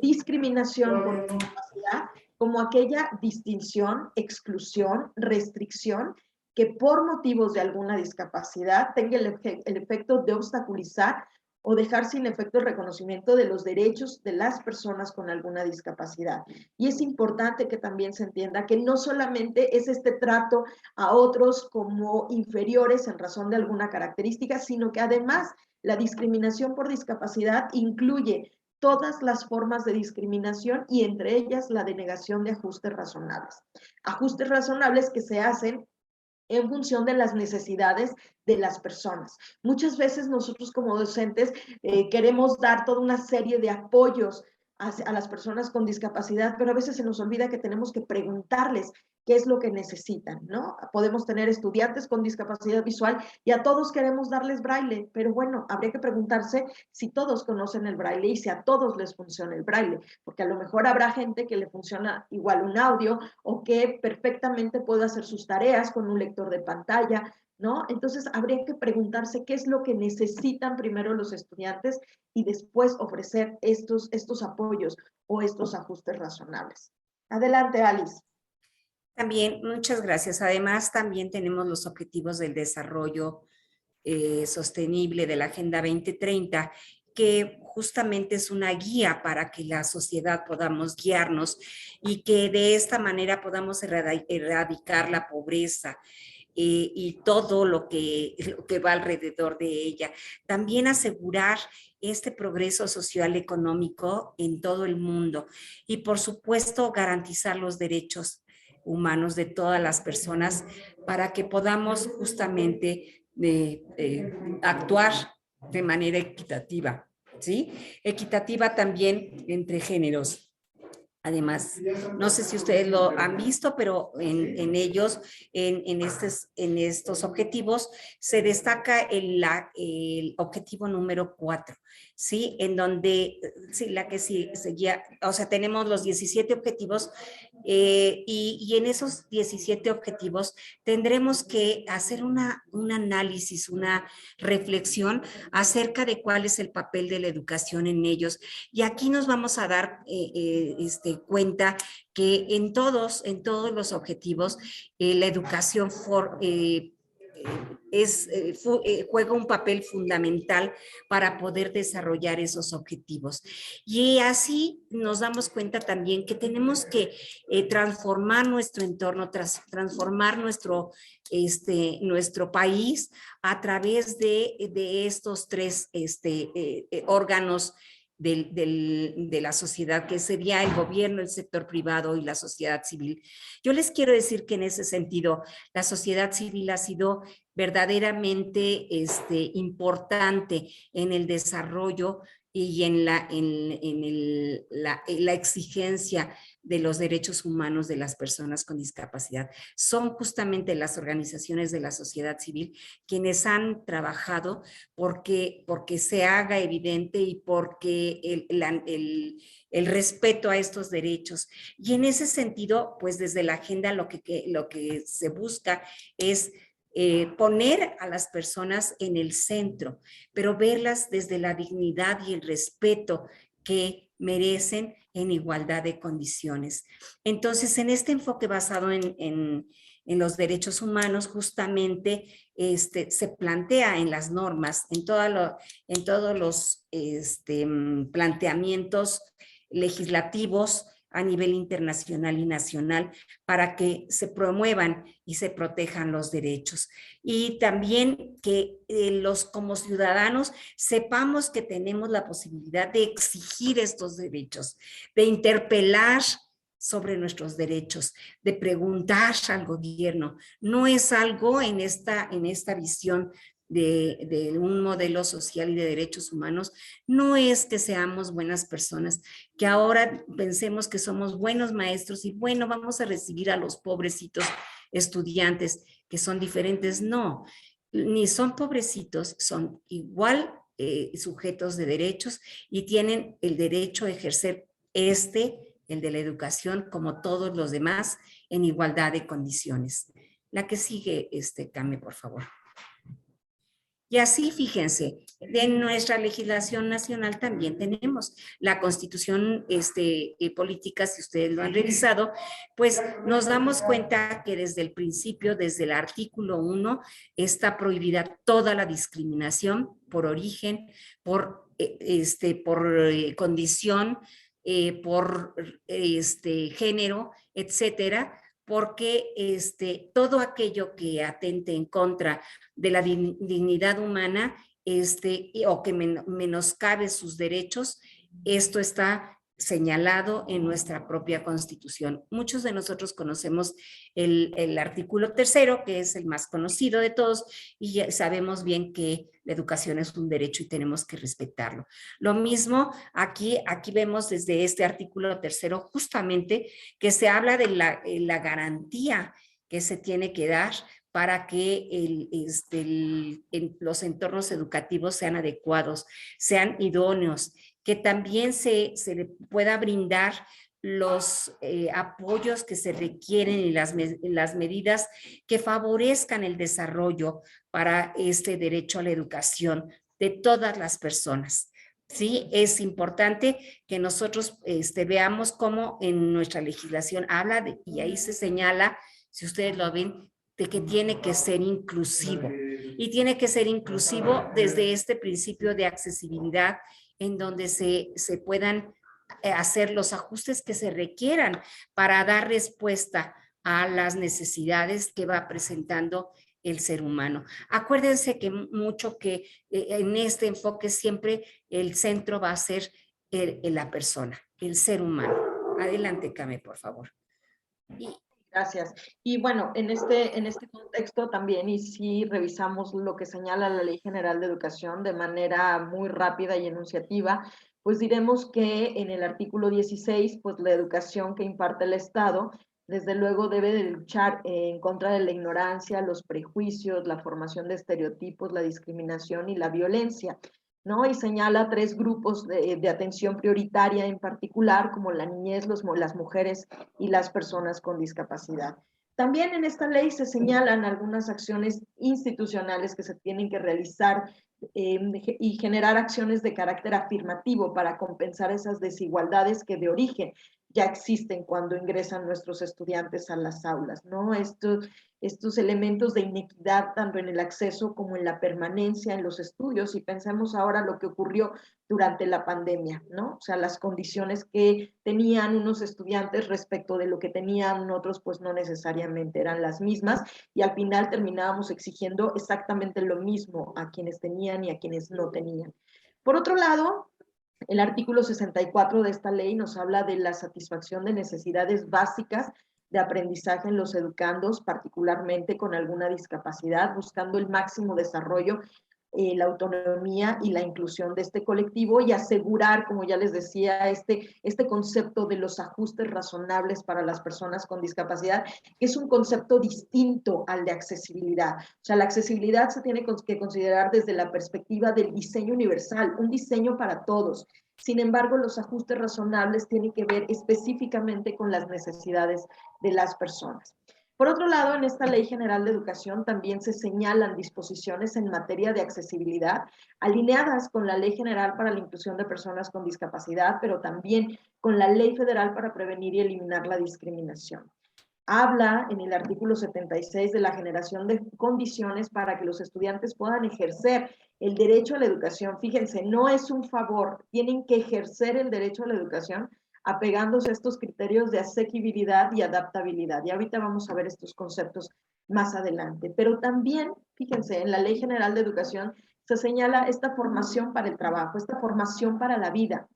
discriminación por discapacidad como aquella distinción, exclusión, restricción que por motivos de alguna discapacidad tenga el efecto de obstaculizar o dejar sin efecto el reconocimiento de los derechos de las personas con alguna discapacidad. Y es importante que también se entienda que no solamente es este trato a otros como inferiores en razón de alguna característica, sino que además la discriminación por discapacidad incluye todas las formas de discriminación y entre ellas la denegación de ajustes razonables. Ajustes razonables que se hacen en función de las necesidades de las personas. Muchas veces nosotros como docentes queremos dar toda una serie de apoyos a las personas con discapacidad, pero a veces se nos olvida que tenemos que preguntarles qué es lo que necesitan, ¿no? Podemos tener estudiantes con discapacidad visual y a todos queremos darles braille, pero bueno, habría que preguntarse si todos conocen el braille y si a todos les funciona el braille, porque a lo mejor habrá gente que le funciona igual un audio o que perfectamente puede hacer sus tareas con un lector de pantalla, ¿no? Entonces habría que preguntarse qué es lo que necesitan primero los estudiantes y después ofrecer estos apoyos o estos ajustes razonables. Adelante, Alice. También, muchas gracias. Además, también tenemos los objetivos del desarrollo sostenible de la Agenda 2030, que justamente es una guía para que la sociedad podamos guiarnos y que de esta manera podamos erradicar la pobreza y todo lo que va alrededor de ella. También asegurar este progreso social económico en todo el mundo y, por supuesto, garantizar los derechos humanos de todas las personas para que podamos justamente actuar de manera equitativa, ¿sí? Equitativa también entre géneros. Además, no sé si ustedes lo han visto, pero en ellos, en estos objetivos, se destaca el objetivo número 4, ¿sí? En donde, sí, la que sí seguía, o sea, tenemos los 17 objetivos y en esos 17 objetivos tendremos que hacer un análisis, una reflexión acerca de cuál es el papel de la educación en ellos. Y aquí nos vamos a dar cuenta que en todos los objetivos la educación juega un papel fundamental para poder desarrollar esos objetivos. Y así nos damos cuenta también que tenemos que transformar nuestro entorno, transformar nuestro país a través de estos tres órganos de la sociedad, que sería el gobierno, el sector privado y la sociedad civil. Yo les quiero decir que en ese sentido, la sociedad civil ha sido verdaderamente importante en el desarrollo y en la exigencia de los derechos humanos de las personas con discapacidad. Son justamente las organizaciones de la sociedad civil quienes han trabajado porque se haga evidente y porque el respeto a estos derechos. Y en ese sentido, pues desde la agenda lo que se busca es poner a las personas en el centro, pero verlas desde la dignidad y el respeto que merecen en igualdad de condiciones. Entonces, en este enfoque basado en los derechos humanos, justamente se plantea en las normas, en todos los planteamientos legislativos a nivel internacional y nacional para que se promuevan y se protejan los derechos. Y también que como ciudadanos sepamos que tenemos la posibilidad de exigir estos derechos, de interpelar sobre nuestros derechos, de preguntar al gobierno. No es algo en esta visión de un modelo social y de derechos humanos, no es que seamos buenas personas, que ahora pensemos que somos buenos maestros y bueno, vamos a recibir a los pobrecitos estudiantes que son diferentes. No, ni son pobrecitos, son igual sujetos de derechos y tienen el derecho a ejercer el de la educación, como todos los demás, en igualdad de condiciones. La que sigue, Came, por favor. Y así, fíjense, de nuestra legislación nacional también tenemos la Constitución política, si ustedes lo han revisado, pues nos damos cuenta que desde el principio, desde el artículo 1, está prohibida toda la discriminación por origen, por condición, por género, etcétera, porque todo aquello que atente en contra de la dignidad humana o que menoscabe sus derechos, esto está señalado en nuestra propia Constitución. Muchos de nosotros conocemos el artículo 3, que es el más conocido de todos, y ya sabemos bien que la educación es un derecho y tenemos que respetarlo. Lo mismo aquí vemos desde este artículo 3 justamente que se habla de la garantía que se tiene que dar para que los entornos educativos sean adecuados, sean idóneos, que también se le pueda brindar los apoyos que se requieren y las medidas que favorezcan el desarrollo para este derecho a la educación de todas las personas. Sí, es importante que nosotros veamos cómo en nuestra legislación habla y ahí se señala, si ustedes lo ven, de que tiene que ser inclusivo. Y tiene que ser inclusivo desde este principio de accesibilidad en donde se puedan hacer los ajustes que se requieran para dar respuesta a las necesidades que va presentando el ser humano. Acuérdense que mucho que en este enfoque siempre el centro va a ser la persona, el ser humano. Adelante, Came, por favor. Gracias. Y bueno, en este contexto también, y si revisamos lo que señala la Ley General de Educación de manera muy rápida y enunciativa, pues diremos que en el artículo 16, pues la educación que imparte el Estado, desde luego debe de luchar en contra de la ignorancia, los prejuicios, la formación de estereotipos, la discriminación y la violencia, ¿no? Y señala 3 grupos de atención prioritaria en particular, como la niñez, las mujeres y las personas con discapacidad. También en esta ley se señalan algunas acciones institucionales que se tienen que realizar y generar acciones de carácter afirmativo para compensar esas desigualdades que de origen ya existen cuando ingresan nuestros estudiantes a las aulas, ¿no? Estos elementos de inequidad tanto en el acceso como en la permanencia en los estudios, y pensemos ahora lo que ocurrió durante la pandemia, ¿no? O sea, las condiciones que tenían unos estudiantes respecto de lo que tenían otros, pues no necesariamente eran las mismas, y al final terminábamos exigiendo exactamente lo mismo a quienes tenían y a quienes no tenían. Por otro lado, el artículo 64 de esta ley nos habla de la satisfacción de necesidades básicas de aprendizaje en los educandos, particularmente con alguna discapacidad, buscando el máximo desarrollo, la autonomía y la inclusión de este colectivo, y asegurar, como ya les decía, este concepto de los ajustes razonables para las personas con discapacidad, que es un concepto distinto al de accesibilidad. O sea, la accesibilidad se tiene que considerar desde la perspectiva del diseño universal, un diseño para todos. Sin embargo, los ajustes razonables tienen que ver específicamente con las necesidades de las personas. Por otro lado, en esta Ley General de Educación también se señalan disposiciones en materia de accesibilidad alineadas con la Ley General para la Inclusión de Personas con Discapacidad, pero también con la Ley Federal para prevenir y eliminar la discriminación. Habla en el artículo 76 de la generación de condiciones para que los estudiantes puedan ejercer el derecho a la educación. Fíjense, no es un favor, tienen que ejercer el derecho a la educación apegándose a estos criterios de asequibilidad y adaptabilidad. Y ahorita vamos a ver estos conceptos más adelante. Pero también, fíjense, en la Ley General de Educación se señala esta formación para el trabajo, esta formación para la vida.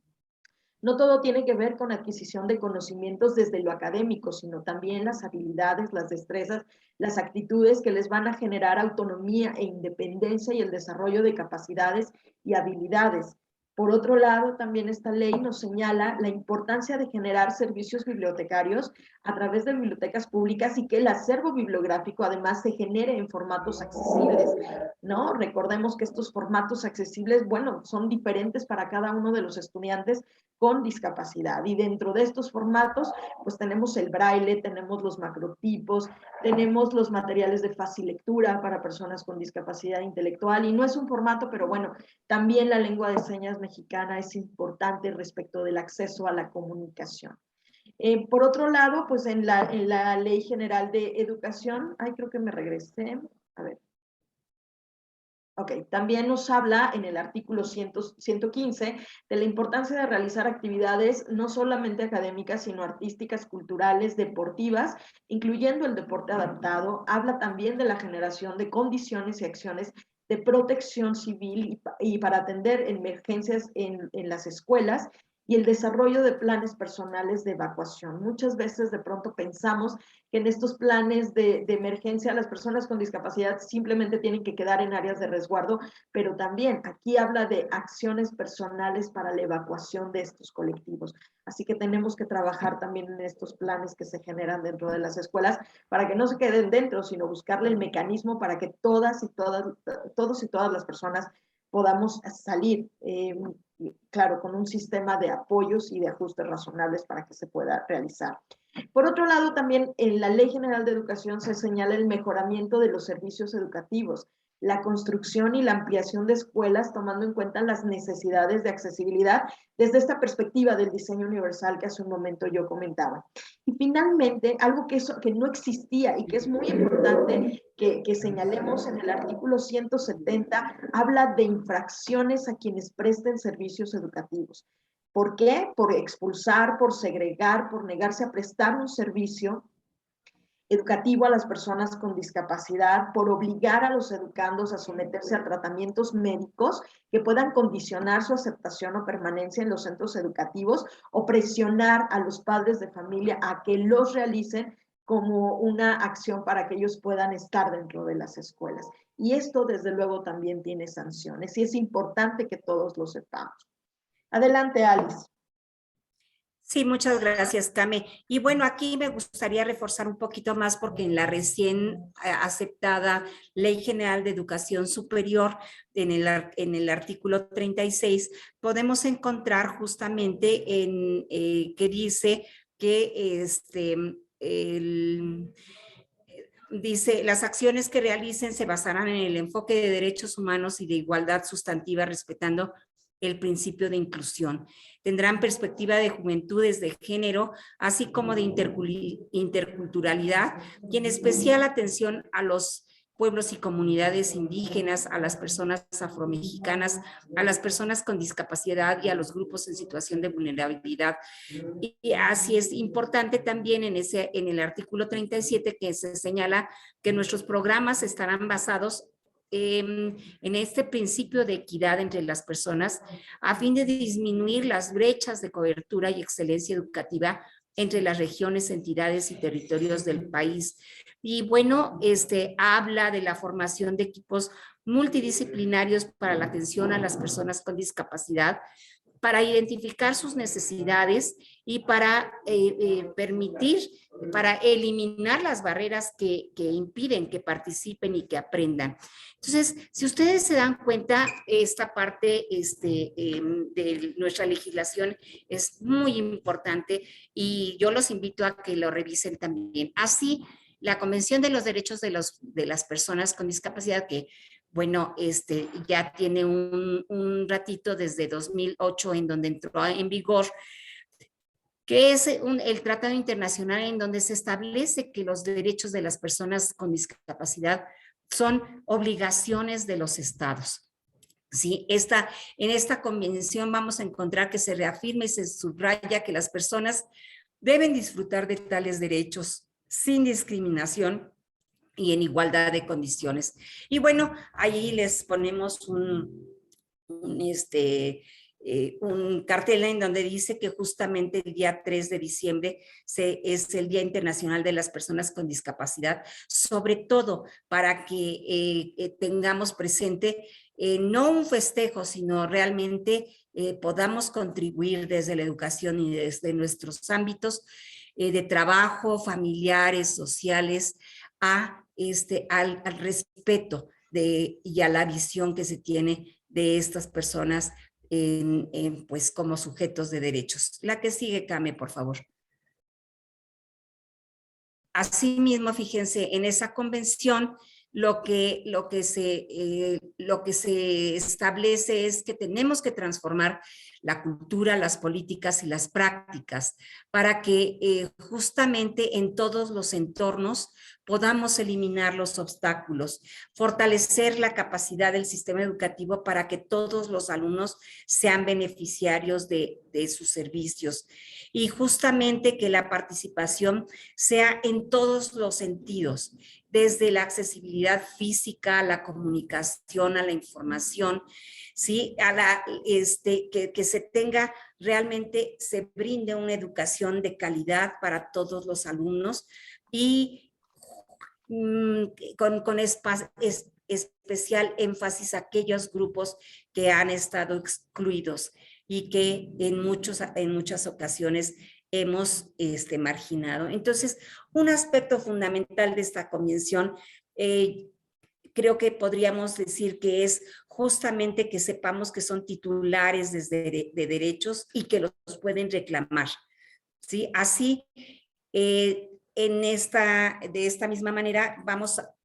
No todo tiene que ver con adquisición de conocimientos desde lo académico, sino también las habilidades, las destrezas, las actitudes que les van a generar autonomía e independencia y el desarrollo de capacidades y habilidades. Por otro lado, también esta ley nos señala la importancia de generar servicios bibliotecarios a través de bibliotecas públicas y que el acervo bibliográfico además se genere en formatos accesibles, ¿no? Recordemos que estos formatos accesibles, bueno, son diferentes para cada uno de los estudiantes con discapacidad, y dentro de estos formatos pues tenemos el braille, tenemos los macrotipos, tenemos los materiales de fácil lectura para personas con discapacidad intelectual, y no es un formato, pero bueno, también la lengua de señas mexicana es importante respecto del acceso a la comunicación. Por otro lado, pues en la Ley General de Educación, creo que me regresé, a ver. Ok, también nos habla en el artículo 115 de la importancia de realizar actividades no solamente académicas, sino artísticas, culturales, deportivas, incluyendo el deporte adaptado. Habla también de la generación de condiciones y acciones de protección civil y para atender emergencias en las escuelas, y el desarrollo de planes personales de evacuación. Muchas veces de pronto pensamos que en estos planes de emergencia las personas con discapacidad simplemente tienen que quedar en áreas de resguardo, pero también aquí habla de acciones personales para la evacuación de estos colectivos. Así que tenemos que trabajar también en estos planes que se generan dentro de las escuelas para que no se queden dentro, sino buscarle el mecanismo para que todos y todas las personas podamos salir, claro, con un sistema de apoyos y de ajustes razonables para que se pueda realizar. Por otro lado, también en la Ley General de Educación se señala el mejoramiento de los servicios educativos, la construcción y la ampliación de escuelas tomando en cuenta las necesidades de accesibilidad desde esta perspectiva del diseño universal que hace un momento yo comentaba. Y finalmente, algo que no existía y que es muy importante que señalemos en el artículo 170, habla de infracciones a quienes presten servicios educativos. ¿Por qué? Por expulsar, por segregar, por negarse a prestar un servicio educativo a las personas con discapacidad, por obligar a los educandos a someterse a tratamientos médicos que puedan condicionar su aceptación o permanencia en los centros educativos, o presionar a los padres de familia a que los realicen como una acción para que ellos puedan estar dentro de las escuelas. Y esto, desde luego, también tiene sanciones y es importante que todos lo sepamos. Adelante, Alice. Sí, muchas gracias, Came. Y bueno, aquí me gustaría reforzar un poquito más porque en la recién aceptada Ley General de Educación Superior, en el artículo 36, podemos encontrar justamente que dice que dice, las acciones que realicen se basarán en el enfoque de derechos humanos y de igualdad sustantiva, respetando el principio de inclusión. Tendrán perspectiva de juventudes de género, así como de interculturalidad, y en especial atención a los pueblos y comunidades indígenas, a las personas afromexicanas, a las personas con discapacidad y a los grupos en situación de vulnerabilidad. Y así es importante también en el artículo 37 que se señala que nuestros programas estarán basados en este principio de equidad entre las personas a fin de disminuir las brechas de cobertura y excelencia educativa entre las regiones, entidades y territorios del país. Y bueno, habla de la formación de equipos multidisciplinarios para la atención a las personas con discapacidad, para identificar sus necesidades y para para eliminar las barreras que impiden que participen y que aprendan. Entonces, si ustedes se dan cuenta, esta parte de nuestra legislación es muy importante y yo los invito a que lo revisen también. Así, la Convención de los Derechos de las Personas con Discapacidad, que bueno, ya tiene un ratito desde 2008 en donde entró en vigor, que es el tratado internacional en donde se establece que los derechos de las personas con discapacidad son obligaciones de los estados. Sí, en esta convención vamos a encontrar que se reafirma y se subraya que las personas deben disfrutar de tales derechos sin discriminación y en igualdad de condiciones. Y bueno, ahí les ponemos un cartel en donde dice que justamente el día 3 de diciembre es el Día Internacional de las Personas con Discapacidad, sobre todo para que tengamos presente no un festejo, sino realmente podamos contribuir desde la educación y desde nuestros ámbitos de trabajo, familiares, sociales, al respeto y a la visión que se tiene de estas personas pues como sujetos de derechos. La que sigue, Came, por favor. Asimismo, fíjense, en esa convención lo que se establece es que tenemos que transformar la cultura, las políticas y las prácticas para que justamente en todos los entornos podamos eliminar los obstáculos, fortalecer la capacidad del sistema educativo para que todos los alumnos sean beneficiarios de sus servicios y justamente que la participación sea en todos los sentidos, desde la accesibilidad física, a la comunicación, a la información, ¿sí? Que se tenga realmente, se brinde una educación de calidad para todos los alumnos y con especial énfasis a aquellos grupos que han estado excluidos y que en muchas ocasiones hemos marginado. Entonces, un aspecto fundamental de esta convención, creo que podríamos decir que es justamente que sepamos que son titulares de derechos y que los pueden reclamar, ¿sí? Así, de esta misma manera,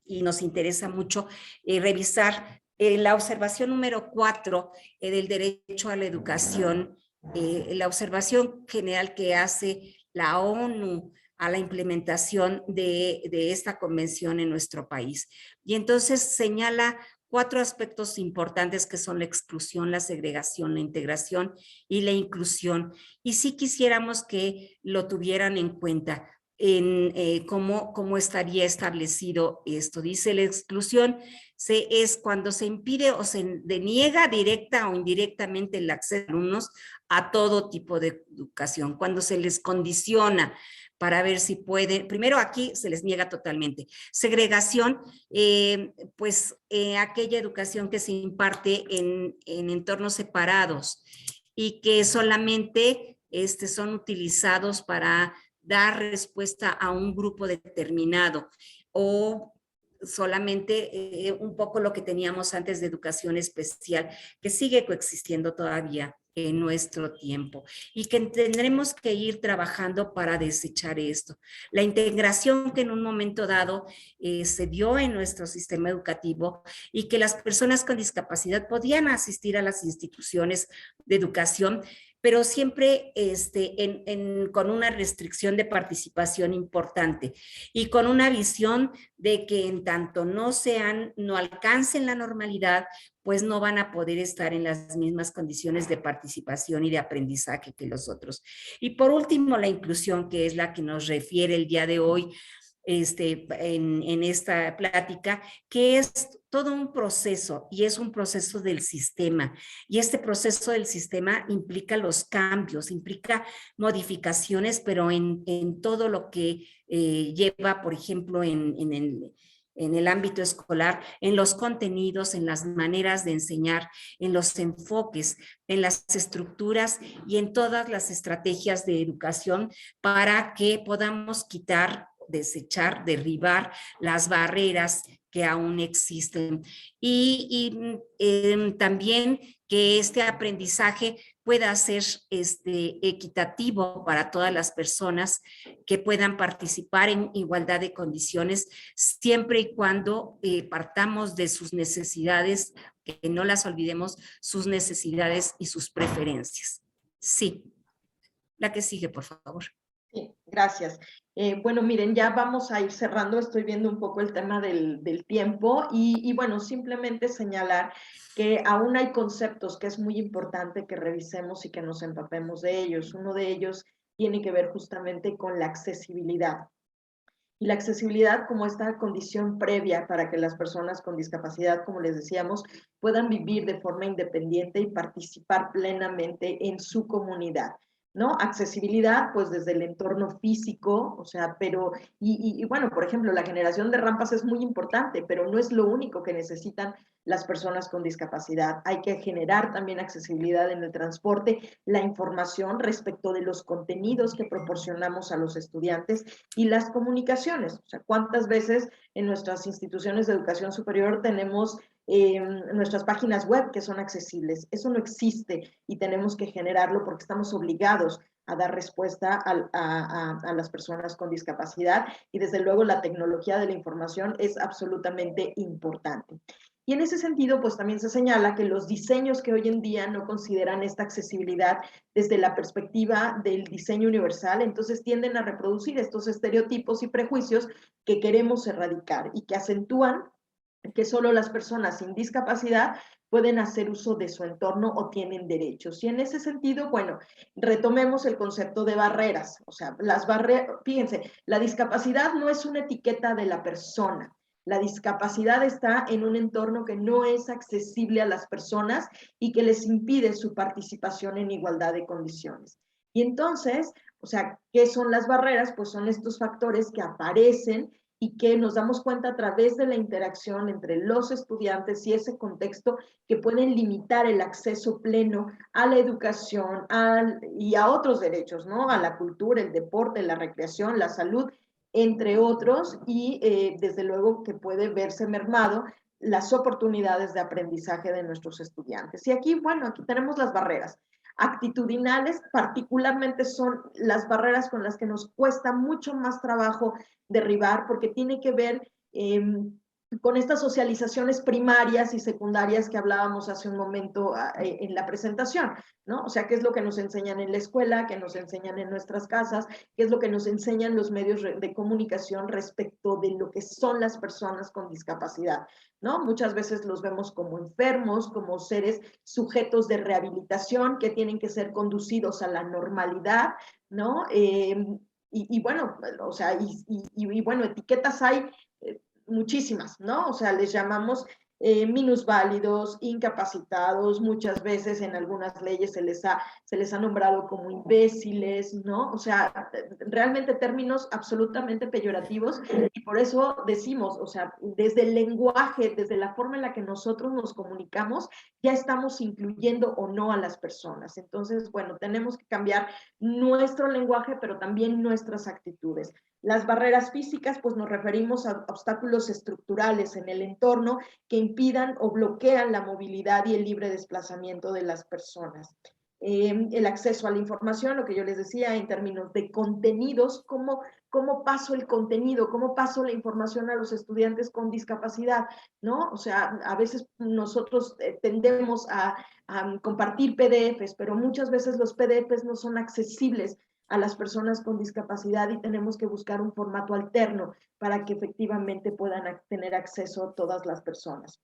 y nos interesa mucho revisar la observación número 4 del derecho a la educación, la observación general que hace la ONU a la implementación de esta convención en nuestro país. Y entonces señala 4 aspectos importantes que son la exclusión, la segregación, la integración y la inclusión. Y sí quisiéramos que lo tuvieran en cuenta en cómo estaría establecido esto. Dice la exclusión es cuando se impide o se deniega directa o indirectamente el acceso de alumnos a todo tipo de educación, cuando se les condiciona para ver si pueden, primero aquí se les niega totalmente. Segregación, aquella educación que se imparte en entornos separados y que solamente son utilizados para dar respuesta a un grupo determinado o solamente un poco lo que teníamos antes de educación especial, que sigue coexistiendo todavía en nuestro tiempo y que tendremos que ir trabajando para desechar esto. La integración que en un momento dado se dio en nuestro sistema educativo y que las personas con discapacidad podían asistir a las instituciones de educación, pero siempre con una restricción de participación importante y con una visión de que en tanto no alcancen la normalidad, pues no van a poder estar en las mismas condiciones de participación y de aprendizaje que los otros. Y por último, la inclusión, que es la que nos refiere el día de hoy, en esta plática, que es todo un proceso y es un proceso del sistema. Y este proceso del sistema implica los cambios, implica modificaciones, pero en todo lo que lleva, por ejemplo, en el ámbito escolar, en los contenidos, en las maneras de enseñar, en los enfoques, en las estructuras y en todas las estrategias de educación para que podamos desechar, derribar las barreras que aún existen y también que este aprendizaje pueda ser equitativo para todas las personas, que puedan participar en igualdad de condiciones, siempre y cuando partamos de sus necesidades, que no las olvidemos, sus necesidades y sus preferencias. Sí. La que sigue, por favor. Sí, gracias. Bueno, miren, ya vamos a ir cerrando. Estoy viendo un poco el tema del tiempo y bueno, simplemente señalar que aún hay conceptos que es muy importante que revisemos y que nos empapemos de ellos. Uno de ellos tiene que ver justamente con la accesibilidad. Y la accesibilidad como esta condición previa para que las personas con discapacidad, como les decíamos, puedan vivir de forma independiente y participar plenamente en su comunidad. ¿No? Accesibilidad, pues desde el entorno físico, o sea, pero, y bueno, por ejemplo, la generación de rampas es muy importante, pero no es lo único que necesitan las personas con discapacidad. Hay que generar también accesibilidad en el transporte, la información respecto de los contenidos que proporcionamos a los estudiantes y las comunicaciones. O sea, ¿cuántas veces en nuestras instituciones de educación superior tenemos nuestras páginas web que son accesibles? Eso no existe y tenemos que generarlo porque estamos obligados a dar respuesta a las personas con discapacidad y desde luego la tecnología de la información es absolutamente importante. Y en ese sentido, pues también se señala que los diseños que hoy en día no consideran esta accesibilidad desde la perspectiva del diseño universal, entonces tienden a reproducir estos estereotipos y prejuicios que queremos erradicar y que acentúan que solo las personas sin discapacidad pueden hacer uso de su entorno o tienen derechos. Y en ese sentido, bueno, retomemos el concepto de barreras. O sea, las barreras, fíjense, la discapacidad no es una etiqueta de la persona. La discapacidad está en un entorno que no es accesible a las personas y que les impide su participación en igualdad de condiciones. Y entonces, o sea, ¿qué son las barreras? Pues son estos factores que aparecen y que nos damos cuenta a través de la interacción entre los estudiantes y ese contexto que pueden limitar el acceso pleno a la educación y a otros derechos, ¿no? A la cultura, el deporte, la recreación, la salud, entre otros, y desde luego que puede verse mermado las oportunidades de aprendizaje de nuestros estudiantes. Y aquí, bueno, aquí tenemos las barreras. Actitudinales, particularmente son las barreras con las que nos cuesta mucho más trabajo derribar, porque tiene que ver con estas socializaciones primarias y secundarias que hablábamos hace un momento en la presentación, ¿no? O sea, qué es lo que nos enseñan en la escuela, qué nos enseñan en nuestras casas, qué es lo que nos enseñan los medios de comunicación respecto de lo que son las personas con discapacidad, ¿no? Muchas veces los vemos como enfermos, como seres sujetos de rehabilitación que tienen que ser conducidos a la normalidad, ¿no? Y bueno, o sea, y bueno, etiquetas hay muchísimas, ¿no? O sea, les llamamos minusválidos, incapacitados, muchas veces en algunas leyes se les ha nombrado como imbéciles, ¿no? O sea, realmente términos absolutamente peyorativos y por eso decimos, o sea, desde el lenguaje, desde la forma en la que nosotros nos comunicamos, ya estamos incluyendo o no a las personas. Entonces, bueno, tenemos que cambiar nuestro lenguaje, pero también nuestras actitudes. Las barreras físicas, pues nos referimos a obstáculos estructurales en el entorno que impidan o bloquean la movilidad y el libre desplazamiento de las personas. El acceso a la información, lo que yo les decía en términos de contenidos, cómo paso el contenido, cómo paso la información a los estudiantes con discapacidad, ¿no? O sea, a veces nosotros tendemos a compartir PDFs, pero muchas veces los PDFs no son accesibles a las personas con discapacidad y tenemos que buscar un formato alterno para que efectivamente puedan tener acceso todas las personas.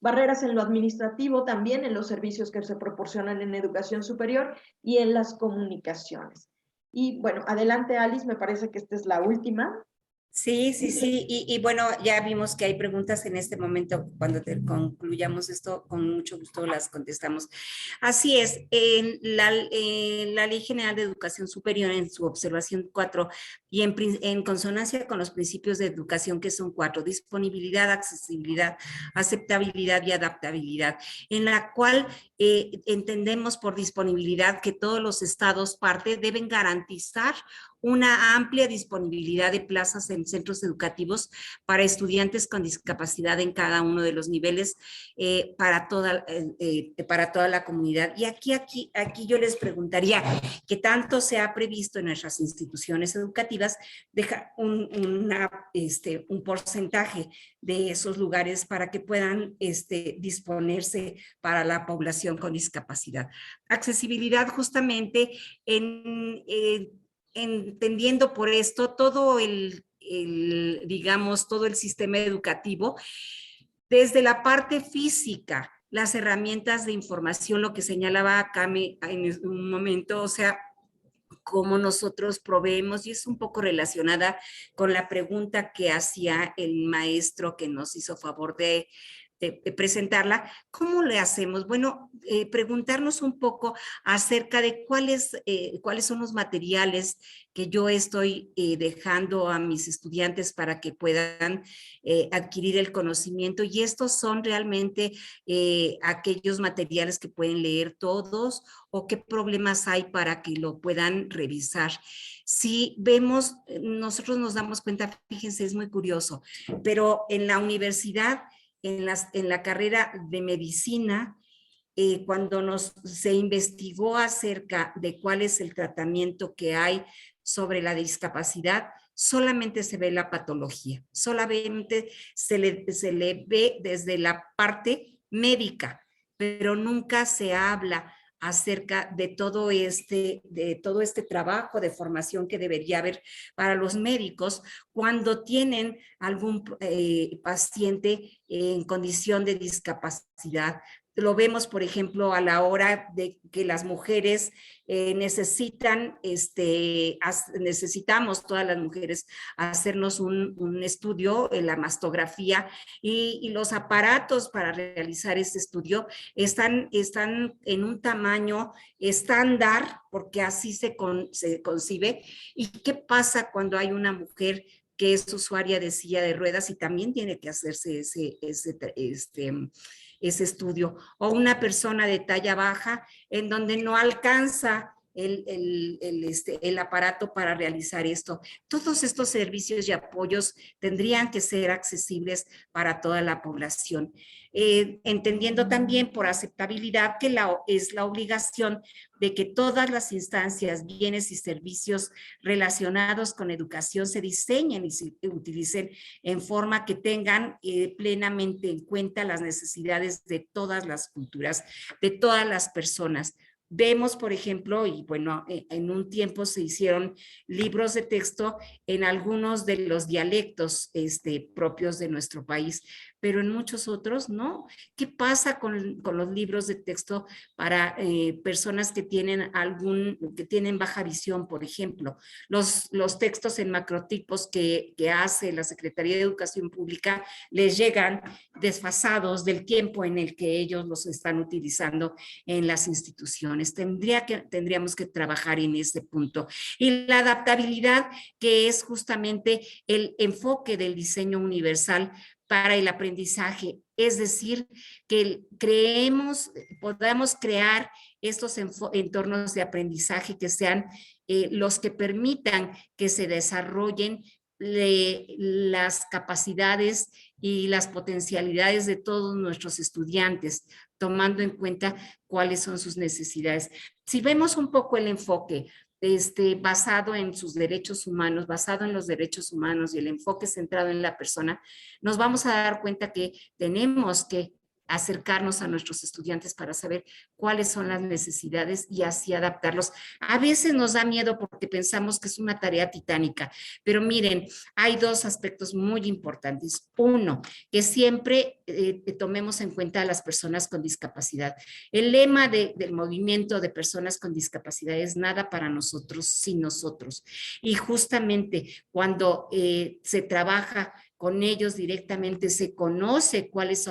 Barreras en lo administrativo también, en los servicios que se proporcionan en educación superior y en las comunicaciones. Y bueno, adelante Alice, me parece que esta es la última. Sí, sí, sí. Y bueno, ya vimos que hay preguntas en este momento. Cuando concluyamos esto, con mucho gusto las contestamos. Así es, en la Ley General de Educación Superior, en su observación 4, y en consonancia con los principios de educación, que son 4: disponibilidad, accesibilidad, aceptabilidad y adaptabilidad, en la cual entendemos por disponibilidad que todos los estados parte deben garantizar una amplia disponibilidad de plazas en centros educativos para estudiantes con discapacidad en cada uno de los niveles para toda la comunidad. Y aquí yo les preguntaría, ¿qué tanto se ha previsto en nuestras instituciones educativas dejar un porcentaje de esos lugares para que puedan disponerse para la población con discapacidad? Accesibilidad, justamente entendiendo por esto todo digamos, todo el sistema educativo, desde la parte física, las herramientas de información, lo que señalaba Cami en un momento, o sea, cómo nosotros proveemos, y es un poco relacionada con la pregunta que hacía el maestro que nos hizo favor de presentarla. ¿Cómo le hacemos? Bueno, preguntarnos un poco acerca de cuáles son los materiales que yo estoy dejando a mis estudiantes para que puedan adquirir el conocimiento, y estos son realmente aquellos materiales que pueden leer todos, o qué problemas hay para que lo puedan revisar. Si vemos, nosotros nos damos cuenta, fíjense, es muy curioso, pero en la universidad, en la carrera de medicina, cuando se investigó acerca de cuál es el tratamiento que hay sobre la discapacidad, solamente se ve la patología, solamente se le ve desde la parte médica, pero nunca se habla acerca de todo este trabajo de formación que debería haber para los médicos cuando tienen algún paciente en condición de discapacidad. Lo vemos, por ejemplo, a la hora de que las mujeres necesitamos todas las mujeres hacernos un estudio en la mastografía, y los aparatos para realizar este estudio están en un tamaño estándar, porque así se concibe. ¿Y qué pasa cuando hay una mujer que es usuaria de silla de ruedas y también tiene que hacerse ese estudio? O una persona de talla baja en donde no alcanza el aparato para realizar esto. Todos estos servicios y apoyos tendrían que ser accesibles para toda la población. Entendiendo también por aceptabilidad que es la obligación de que todas las instancias, bienes y servicios relacionados con educación se diseñen y se utilicen en forma que tengan plenamente en cuenta las necesidades de todas las culturas, de todas las personas. Vemos, por ejemplo, y bueno, en un tiempo se hicieron libros de texto en algunos de los dialectos propios de nuestro país, pero en muchos otros no. ¿Qué pasa con los libros de texto para personas que tienen baja visión, por ejemplo? Los textos en macrotipos que hace la Secretaría de Educación Pública les llegan desfasados del tiempo en el que ellos los están utilizando en las instituciones. Tendríamos que trabajar en ese punto. Y la adaptabilidad, que es justamente el enfoque del diseño universal para el aprendizaje, es decir, que podamos crear estos entornos de aprendizaje que sean los que permitan que se desarrollen las capacidades y las potencialidades de todos nuestros estudiantes, tomando en cuenta cuáles son sus necesidades. Si vemos un poco el enfoque basado en sus derechos humanos, basado en los derechos humanos y el enfoque centrado en la persona, nos vamos a dar cuenta que tenemos que acercarnos a nuestros estudiantes para saber cuáles son las necesidades y así adaptarlos. A veces nos da miedo porque pensamos que es una tarea titánica, pero miren, hay dos aspectos muy importantes. Uno, que siempre tomemos en cuenta a las personas con discapacidad. El lema del movimiento de personas con discapacidad es nada para nosotros sin nosotros. Y justamente cuando se trabaja con ellos directamente, se conoce cuál es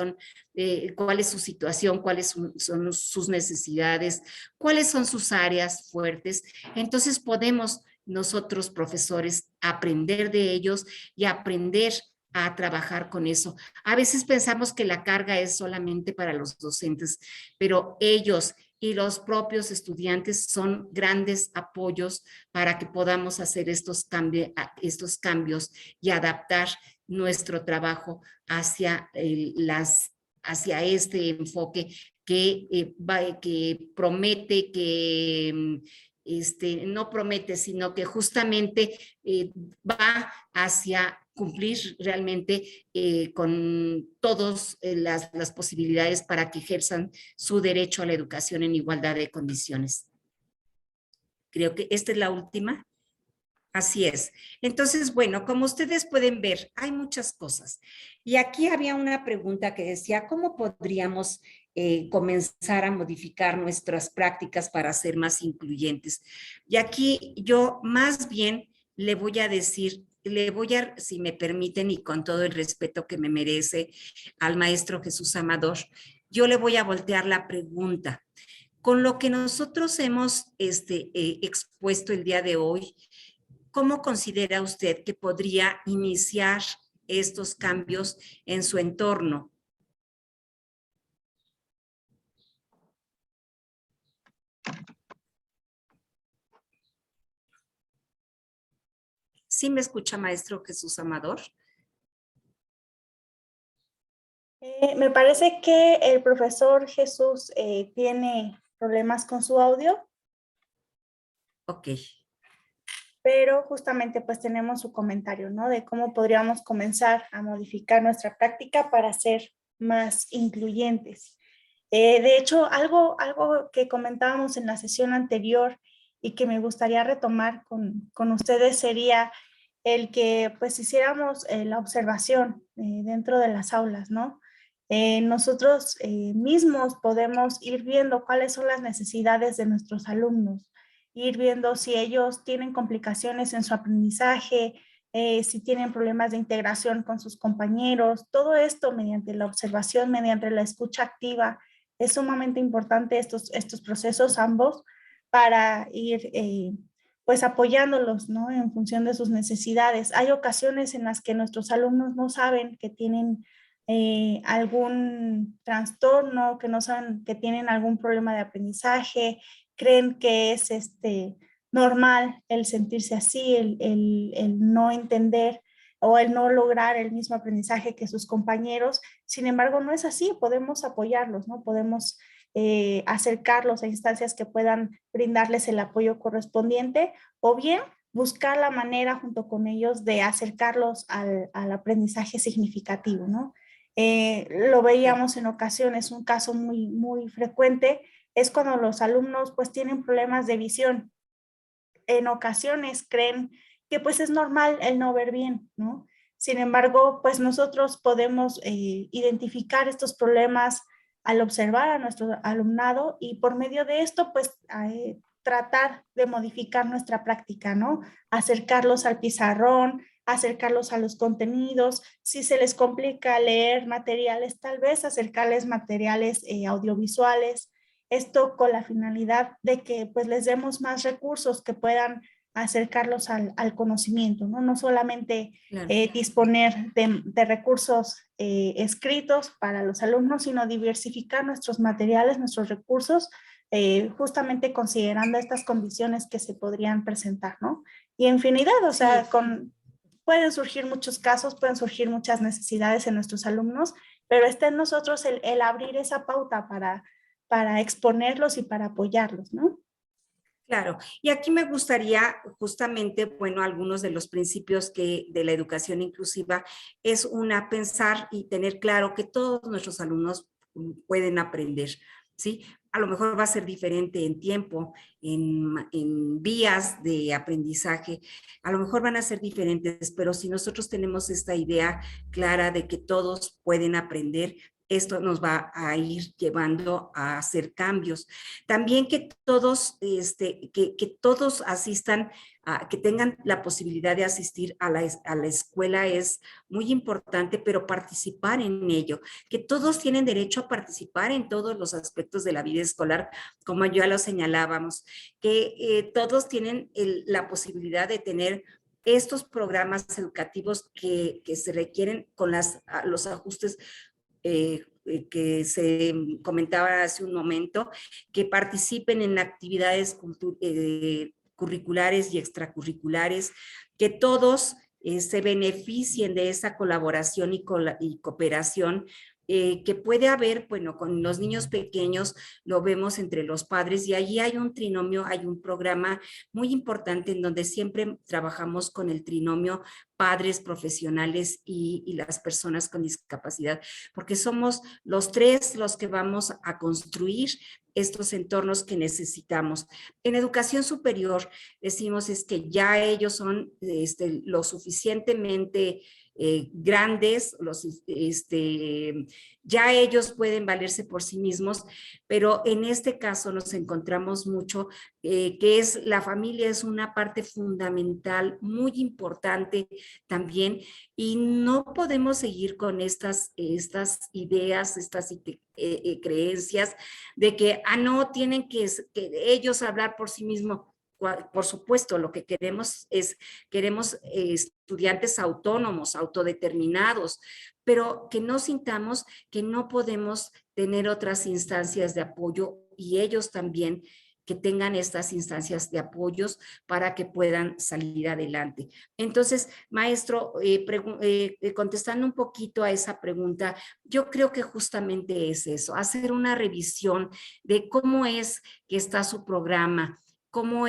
su situación, cuáles son sus necesidades, cuáles son sus áreas fuertes. Entonces podemos nosotros, profesores, aprender de ellos y aprender a trabajar con eso. A veces pensamos que la carga es solamente para los docentes, pero ellos y los propios estudiantes son grandes apoyos para que podamos hacer estos cambios y adaptar nuestro trabajo hacia este enfoque que promete, no promete, sino que justamente va hacia cumplir realmente con todas las posibilidades para que ejerzan su derecho a la educación en igualdad de condiciones. Creo que esta es la última. Así es. Entonces, bueno, como ustedes pueden ver, hay muchas cosas. Y aquí había una pregunta que decía, ¿cómo podríamos comenzar a modificar nuestras prácticas para ser más incluyentes? Y aquí yo más bien le voy a decir, si me permiten y con todo el respeto que me merece al maestro Jesús Amador, yo le voy a voltear la pregunta. Con lo que nosotros hemos expuesto el día de hoy, ¿cómo considera usted que podría iniciar estos cambios en su entorno? ¿Sí me escucha, maestro Jesús Amador? Me parece que el profesor Jesús tiene problemas con su audio. Ok. Pero justamente pues tenemos su comentario, ¿no? De cómo podríamos comenzar a modificar nuestra práctica para ser más incluyentes. De hecho, algo que comentábamos en la sesión anterior y que me gustaría retomar con ustedes sería el que pues hiciéramos la observación dentro de las aulas, ¿no? Nosotros mismos podemos ir viendo cuáles son las necesidades de nuestros alumnos, ir viendo si ellos tienen complicaciones en su aprendizaje, si tienen problemas de integración con sus compañeros. Todo esto mediante la observación, mediante la escucha activa. Es sumamente importante estos procesos ambos para ir pues apoyándolos, ¿no? En función de sus necesidades. Hay ocasiones en las que nuestros alumnos no saben que tienen algún trastorno, que no saben que tienen algún problema de aprendizaje, creen que es normal el sentirse así, el no entender o el no lograr el mismo aprendizaje que sus compañeros. Sin embargo, no es así, podemos apoyarlos, ¿no? Podemos acercarlos a instancias que puedan brindarles el apoyo correspondiente o bien buscar la manera junto con ellos de acercarlos al aprendizaje significativo, ¿no? Lo veíamos en ocasiones, un caso muy frecuente es cuando los alumnos pues tienen problemas de visión. En ocasiones creen que pues es normal el no ver bien, ¿no? Sin embargo, pues nosotros podemos identificar estos problemas al observar a nuestro alumnado y por medio de esto pues tratar de modificar nuestra práctica, ¿no? Acercarlos al pizarrón, acercarlos a los contenidos, si se les complica leer materiales, tal vez acercarles materiales audiovisuales, esto con la finalidad de que pues les demos más recursos que puedan acercarlos al conocimiento, ¿no? No solamente Claro. Disponer de recursos escritos para los alumnos, sino diversificar nuestros materiales, nuestros recursos, justamente considerando estas condiciones que se podrían presentar, ¿no? Y infinidad, o sea, pueden surgir muchos casos, pueden surgir muchas necesidades en nuestros alumnos, pero está en nosotros el abrir esa pauta para exponerlos y para apoyarlos, ¿no? Claro, y aquí me gustaría justamente, bueno, algunos de los principios que de la educación inclusiva es una, pensar y tener claro que todos nuestros alumnos pueden aprender, ¿sí? A lo mejor va a ser diferente en tiempo, en vías de aprendizaje, a lo mejor van a ser diferentes, pero si nosotros tenemos esta idea clara de que todos pueden aprender, esto nos va a ir llevando a hacer cambios. También que todos, que todos asistan, que tengan la posibilidad de asistir a la escuela es muy importante, pero participar en ello, que todos tienen derecho a participar en todos los aspectos de la vida escolar, como ya lo señalábamos, que todos tienen la posibilidad de tener estos programas educativos que se requieren con los ajustes que se comentaba hace un momento, que participen en actividades curriculares y extracurriculares, que todos se beneficien de esa colaboración y cooperación que puede haber, bueno, con los niños pequeños lo vemos entre los padres y allí hay un trinomio, hay un programa muy importante en donde siempre trabajamos con el trinomio padres, profesionales y las personas con discapacidad, porque somos los tres los que vamos a construir estos entornos que necesitamos. En educación superior decimos es que ya ellos son lo suficientemente grandes, ya ellos pueden valerse por sí mismos, pero en este caso nos encontramos mucho que es la familia es una parte fundamental, muy importante también, y no podemos seguir con estas ideas, estas creencias de que, no, tienen que ellos hablar por sí mismos. Por supuesto, lo que queremos estudiantes autónomos, autodeterminados, pero que no sintamos que no podemos tener otras instancias de apoyo y ellos también que tengan estas instancias de apoyos para que puedan salir adelante. Entonces, maestro, contestando un poquito a esa pregunta, yo creo que justamente es eso, hacer una revisión de cómo es que está su programa, cómo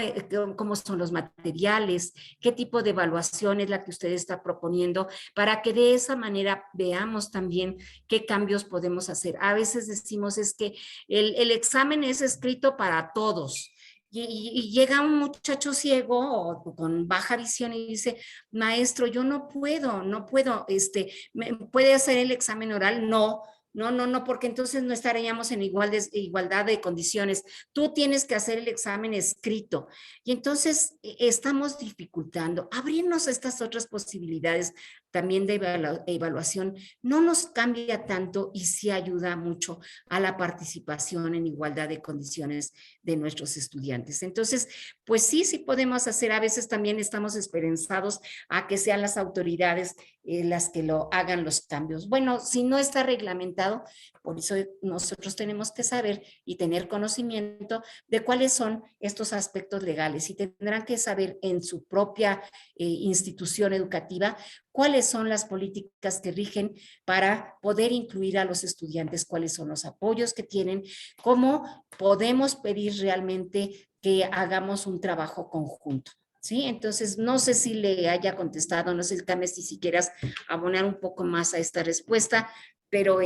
son los materiales, qué tipo de evaluación es la que usted está proponiendo, para que de esa manera veamos también qué cambios podemos hacer. A veces decimos es que el examen es escrito para todos. Y llega un muchacho ciego o con baja visión y dice, maestro, yo no puedo, ¿puede hacer el examen oral? No, porque entonces no estaríamos en igualdad de condiciones. Tú tienes que hacer el examen escrito. Y entonces estamos dificultando. Abrirnos a estas otras posibilidades también de evaluación no nos cambia tanto y sí ayuda mucho a la participación en igualdad de condiciones de nuestros estudiantes. Entonces, pues sí podemos hacer. A veces también estamos esperanzados a que sean las autoridades las que lo hagan los cambios. Bueno, si no está reglamentado discapacitado. Por eso nosotros tenemos que saber y tener conocimiento de cuáles son estos aspectos legales y tendrán que saber en su propia institución educativa cuáles son las políticas que rigen para poder incluir a los estudiantes, cuáles son los apoyos que tienen, cómo podemos pedir realmente que hagamos un trabajo conjunto. ¿Sí? Entonces, no sé si le haya contestado, no sé, Tame, si quieras abonar un poco más a esta respuesta, pero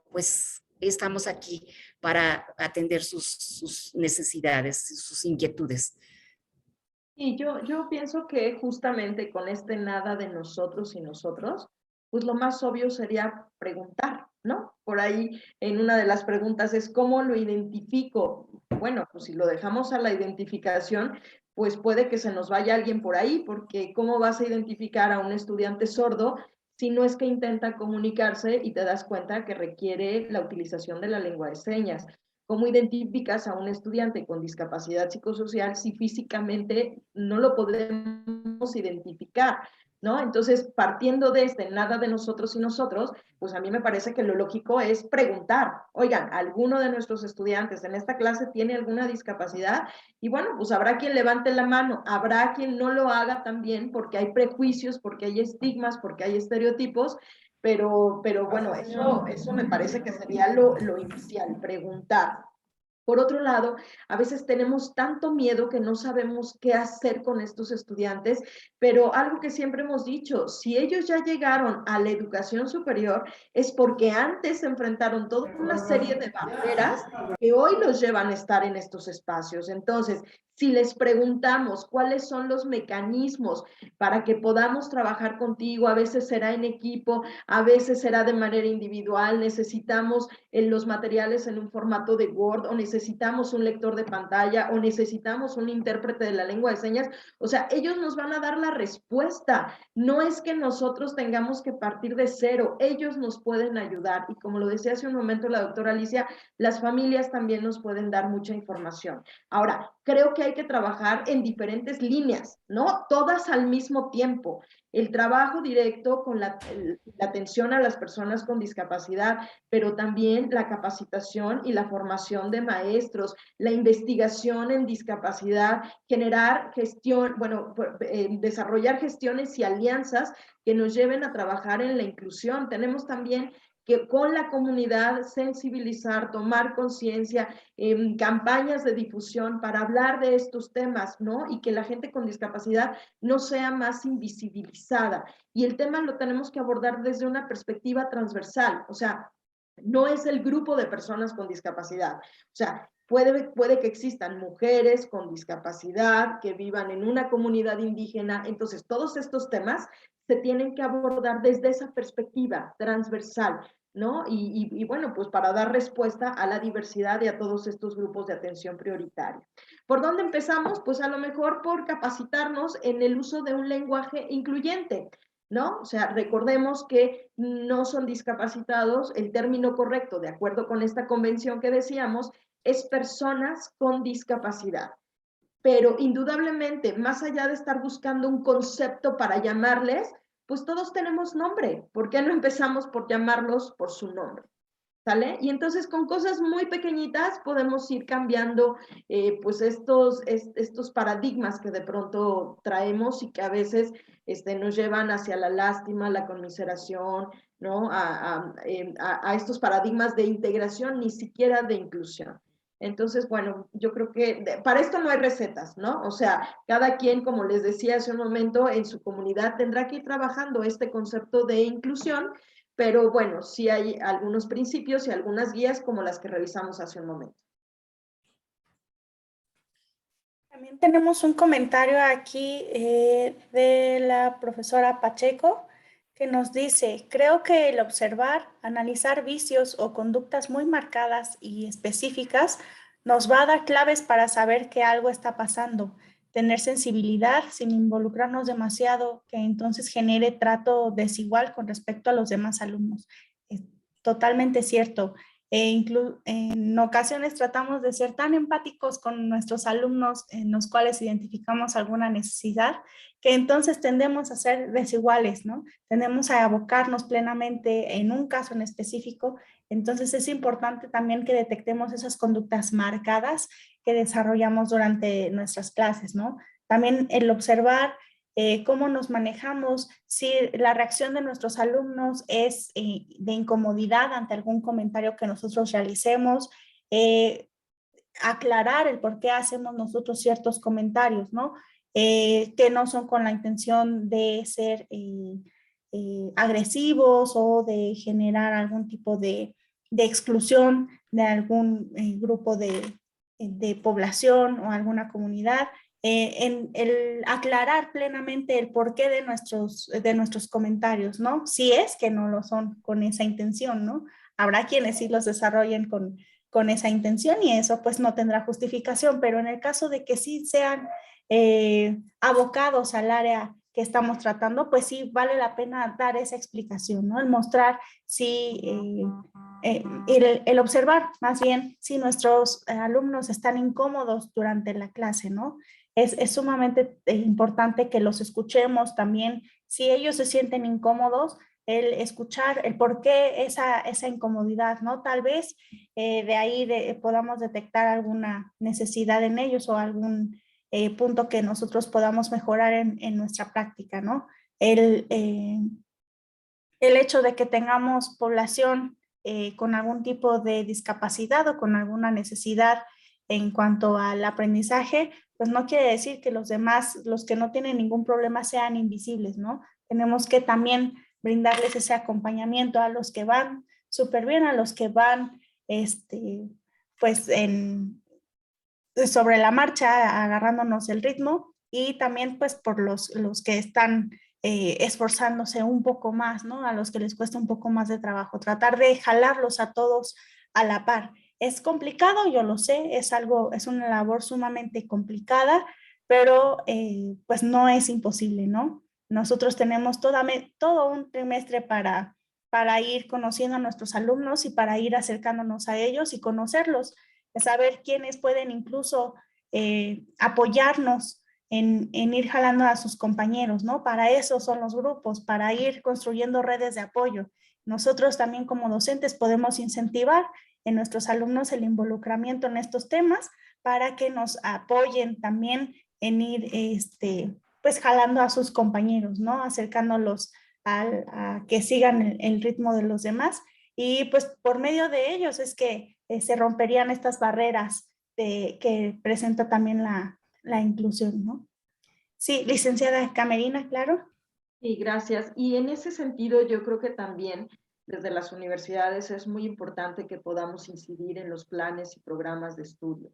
pues estamos aquí para atender sus necesidades, sus inquietudes. Y yo pienso que justamente con este nada de nosotros y nosotros, pues lo más obvio sería preguntar, ¿no? Por ahí en una de las preguntas es ¿cómo lo identifico? Bueno, pues si lo dejamos a la identificación, pues puede que se nos vaya alguien por ahí, porque ¿cómo vas a identificar a un estudiante sordo si no es que intenta comunicarse y te das cuenta que requiere la utilización de la lengua de señas? ¿Cómo identificas a un estudiante con discapacidad psicosocial si físicamente no lo podemos identificar? ¿No? Entonces, partiendo de este nada de nosotros y nosotros, pues a mí me parece que lo lógico es preguntar, oigan, ¿alguno de nuestros estudiantes en esta clase tiene alguna discapacidad? Y bueno, pues habrá quien levante la mano, habrá quien no lo haga también porque hay prejuicios, porque hay estigmas, porque hay estereotipos, pero bueno, eso me parece que sería lo inicial, preguntar. Por otro lado, a veces tenemos tanto miedo que no sabemos qué hacer con estos estudiantes, pero algo que siempre hemos dicho, si ellos ya llegaron a la educación superior, es porque antes se enfrentaron toda una serie de barreras que hoy los llevan a estar en estos espacios. Entonces, si les preguntamos cuáles son los mecanismos para que podamos trabajar contigo, a veces será en equipo, a veces será de manera individual, necesitamos los materiales en un formato de Word o necesitamos un lector de pantalla o necesitamos un intérprete de la lengua de señas, o sea, ellos nos van a dar la respuesta. No es que nosotros tengamos que partir de cero, ellos nos pueden ayudar y como lo decía hace un momento la doctora Alicia, las familias también nos pueden dar mucha información. Ahora, creo que hay que trabajar en diferentes líneas, ¿no? Todas al mismo tiempo. El trabajo directo con la atención a las personas con discapacidad, pero también la capacitación y la formación de maestros, la investigación en discapacidad, generar gestión, bueno, desarrollar gestiones y alianzas que nos lleven a trabajar en la inclusión. Tenemos también que con la comunidad sensibilizar, tomar conciencia, campañas de difusión para hablar de estos temas, ¿no? Y que la gente con discapacidad no sea más invisibilizada. Y el tema lo tenemos que abordar desde una perspectiva transversal, o sea, no es el grupo de personas con discapacidad, o sea, puede que existan mujeres con discapacidad que vivan en una comunidad indígena, entonces todos estos temas se tienen que abordar desde esa perspectiva transversal, ¿no? Y bueno, pues para dar respuesta a la diversidad y a todos estos grupos de atención prioritaria. ¿Por dónde empezamos? Pues a lo mejor por capacitarnos en el uso de un lenguaje incluyente, ¿no? O sea, recordemos que no son discapacitados, el término correcto, de acuerdo con esta convención que decíamos, es personas con discapacidad. Pero indudablemente, más allá de estar buscando un concepto para llamarles, pues todos tenemos nombre. ¿Por qué no empezamos por llamarlos por su nombre? ¿Sale? Y entonces con cosas muy pequeñitas podemos ir cambiando pues estos paradigmas que de pronto traemos y que a veces nos llevan hacia la lástima, la conmiseración, ¿no? A estos paradigmas de integración, ni siquiera de inclusión. Entonces, bueno, yo creo que para esto no hay recetas, ¿no? O sea, cada quien, como les decía hace un momento, en su comunidad tendrá que ir trabajando este concepto de inclusión, pero bueno, sí hay algunos principios y algunas guías como las que revisamos hace un momento. También tenemos un comentario aquí de la profesora Pacheco que nos dice, creo que el observar, analizar vicios o conductas muy marcadas y específicas nos va a dar claves para saber que algo está pasando, tener sensibilidad sin involucrarnos demasiado, que entonces genere trato desigual con respecto a los demás alumnos. Es totalmente cierto. En ocasiones tratamos de ser tan empáticos con nuestros alumnos en los cuales identificamos alguna necesidad, que entonces tendemos a ser desiguales, ¿no? Tendemos a abocarnos plenamente en un caso en específico. Entonces es importante también que detectemos esas conductas marcadas que desarrollamos durante nuestras clases, ¿no? También el observar cómo nos manejamos, si la reacción de nuestros alumnos es de incomodidad ante algún comentario que nosotros realicemos, aclarar el por qué hacemos nosotros ciertos comentarios, ¿no? Que no son con la intención de ser agresivos o de generar algún tipo de exclusión de algún grupo de población o alguna comunidad. En el aclarar plenamente el porqué de nuestros comentarios, ¿no? Si es que no lo son con esa intención, ¿no? Habrá quienes sí los desarrollen con esa intención y eso pues no tendrá justificación, pero en el caso de que sí sean abocados al área que estamos tratando, pues sí vale la pena dar esa explicación, ¿no? El mostrar si, el observar más bien si nuestros alumnos están incómodos durante la clase, ¿no? Es sumamente importante que los escuchemos también. Si ellos se sienten incómodos, el escuchar el por qué esa incomodidad, ¿no? Tal vez de ahí podamos detectar alguna necesidad en ellos o algún punto que nosotros podamos mejorar en nuestra práctica, ¿no? El hecho de que tengamos población con algún tipo de discapacidad o con alguna necesidad en cuanto al aprendizaje, pues no quiere decir que los demás, los que no tienen ningún problema, sean invisibles, ¿no? Tenemos que también brindarles ese acompañamiento a los que van súper bien, a los que van, pues, sobre la marcha, agarrándonos el ritmo, y también, pues, por los que están esforzándose un poco más, ¿no? A los que les cuesta un poco más de trabajo, tratar de jalarlos a todos a la par. Es complicado, yo lo sé, es una labor sumamente complicada, pero pues no es imposible, ¿no? Nosotros tenemos todo un trimestre para ir conociendo a nuestros alumnos y para ir acercándonos a ellos y conocerlos, saber quiénes pueden incluso apoyarnos en ir jalando a sus compañeros, ¿no? Para eso son los grupos, para ir construyendo redes de apoyo. Nosotros también como docentes podemos incentivar en nuestros alumnos el involucramiento en estos temas para que nos apoyen también en ir, pues, jalando a sus compañeros, ¿no? Acercándolos a que sigan el ritmo de los demás. Y pues por medio de ellos es que se romperían estas barreras que presenta también la inclusión, ¿no? Sí, licenciada Camerina, claro. Sí, gracias. Y en ese sentido, yo creo que también desde las universidades es muy importante que podamos incidir en los planes y programas de estudio.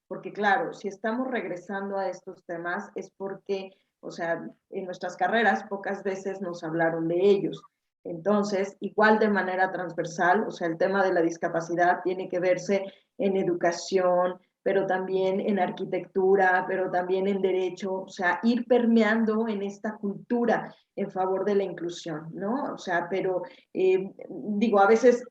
Porque claro, si estamos regresando a estos temas es porque, o sea, en nuestras carreras pocas veces nos hablaron de ellos. Entonces, igual de manera transversal, o sea, el tema de la discapacidad tiene que verse en educación, pero también en arquitectura, pero también en derecho, o sea, ir permeando en esta cultura en favor de la inclusión, ¿no? O sea, pero digo, a veces,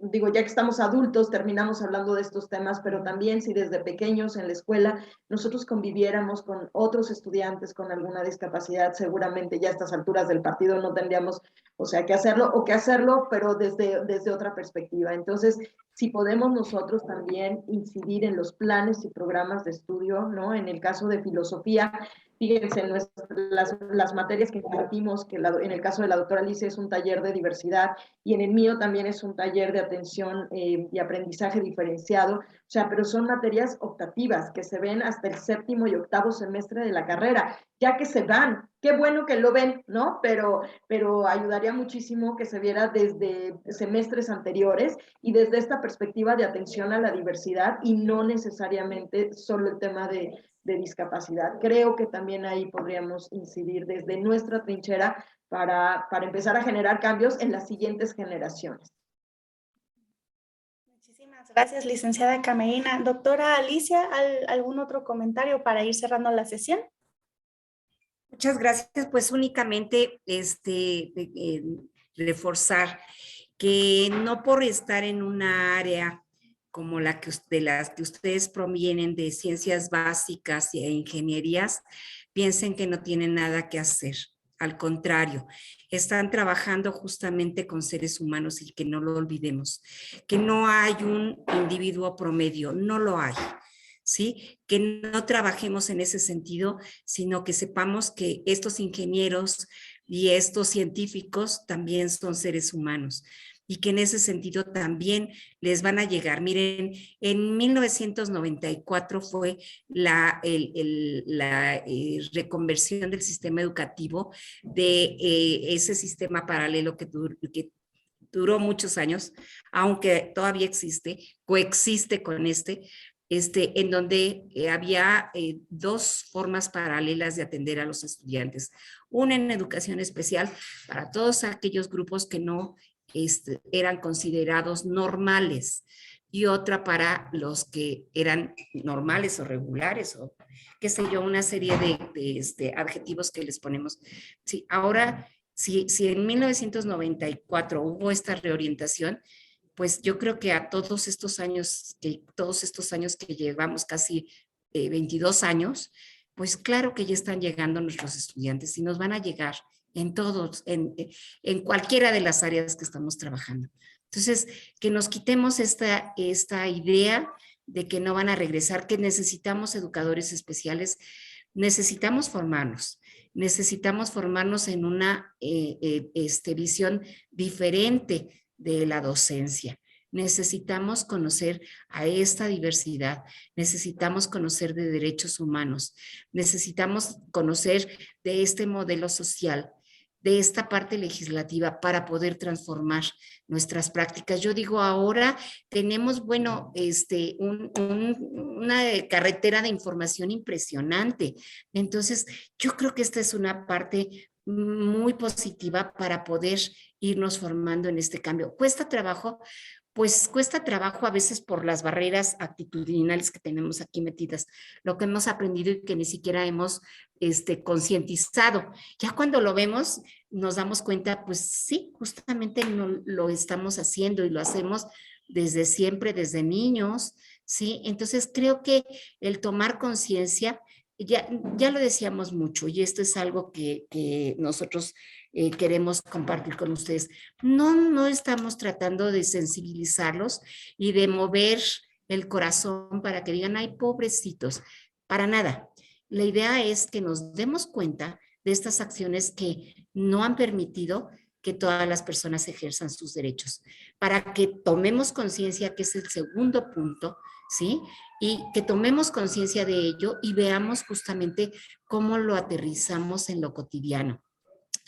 digo, ya que estamos adultos, terminamos hablando de estos temas, pero también si desde pequeños en la escuela nosotros conviviéramos con otros estudiantes con alguna discapacidad, seguramente ya a estas alturas del partido no tendríamos, o sea, que hacerlo, pero desde otra perspectiva. Entonces, si podemos nosotros también incidir en los planes y programas de estudio, ¿no? En el caso de filosofía, fíjense, en las materias que impartimos, que en el caso de la doctora Alicia es un taller de diversidad y en el mío también es un taller de atención y aprendizaje diferenciado, o sea, pero son materias optativas que se ven hasta el 7º y 8º semestre de la carrera, ya que se van, qué bueno que lo ven, ¿no? Pero ayudaría muchísimo que se viera desde semestres anteriores y desde esta perspectiva de atención a la diversidad y no necesariamente solo el tema de discapacidad. Creo que también ahí podríamos incidir desde nuestra trinchera para empezar a generar cambios en las siguientes generaciones. Muchísimas gracias, licenciada Camerina. Doctora Alicia, ¿algún otro comentario para ir cerrando la sesión? Muchas gracias, pues únicamente reforzar que no por estar en una área como de las que ustedes provienen de ciencias básicas e ingenierías, piensen que no tienen nada que hacer. Al contrario, están trabajando justamente con seres humanos y que no lo olvidemos, que no hay un individuo promedio, no lo hay, ¿sí? Que no trabajemos en ese sentido, sino que sepamos que estos ingenieros y estos científicos también son seres humanos y que en ese sentido también les van a llegar. Miren, en 1994 fue la reconversión del sistema educativo de ese sistema paralelo que duró muchos años, aunque todavía coexiste con en donde había dos formas paralelas de atender a los estudiantes. Una en educación especial para todos aquellos grupos que no eran considerados normales y otra para los que eran normales o regulares o qué sé yo, una serie de adjetivos que les ponemos. Sí, ahora, si en 1994 hubo esta reorientación, pues yo creo que a todos estos años que llevamos casi 22 años, pues claro que ya están llegando nuestros estudiantes y nos van a llegar en todos, en cualquiera de las áreas que estamos trabajando. Entonces, que nos quitemos esta idea de que no van a regresar, que necesitamos educadores especiales, necesitamos formarnos en una visión diferente de la docencia. Necesitamos conocer a esta diversidad, necesitamos conocer de derechos humanos, necesitamos conocer de este modelo social, de esta parte legislativa para poder transformar nuestras prácticas. Yo digo, ahora tenemos, bueno, una carretera de información impresionante. Entonces, yo creo que esta es una parte muy positiva para poder irnos formando en este cambio. ¿Cuesta trabajo? Pues cuesta trabajo a veces por las barreras actitudinales que tenemos aquí metidas, lo que hemos aprendido y que ni siquiera hemos concientizado. Ya cuando lo vemos, nos damos cuenta, pues sí, justamente no lo estamos haciendo y lo hacemos desde siempre, desde niños, ¿sí? Entonces creo que el tomar conciencia, ya lo decíamos mucho y esto es algo que nosotros queremos compartir con ustedes. No estamos tratando de sensibilizarlos y de mover el corazón para que digan, ay, pobrecitos, para nada. La idea es que nos demos cuenta de estas acciones que no han permitido que todas las personas ejerzan sus derechos, para que tomemos conciencia, que es el segundo punto, ¿sí? Y que tomemos conciencia de ello y veamos justamente cómo lo aterrizamos en lo cotidiano.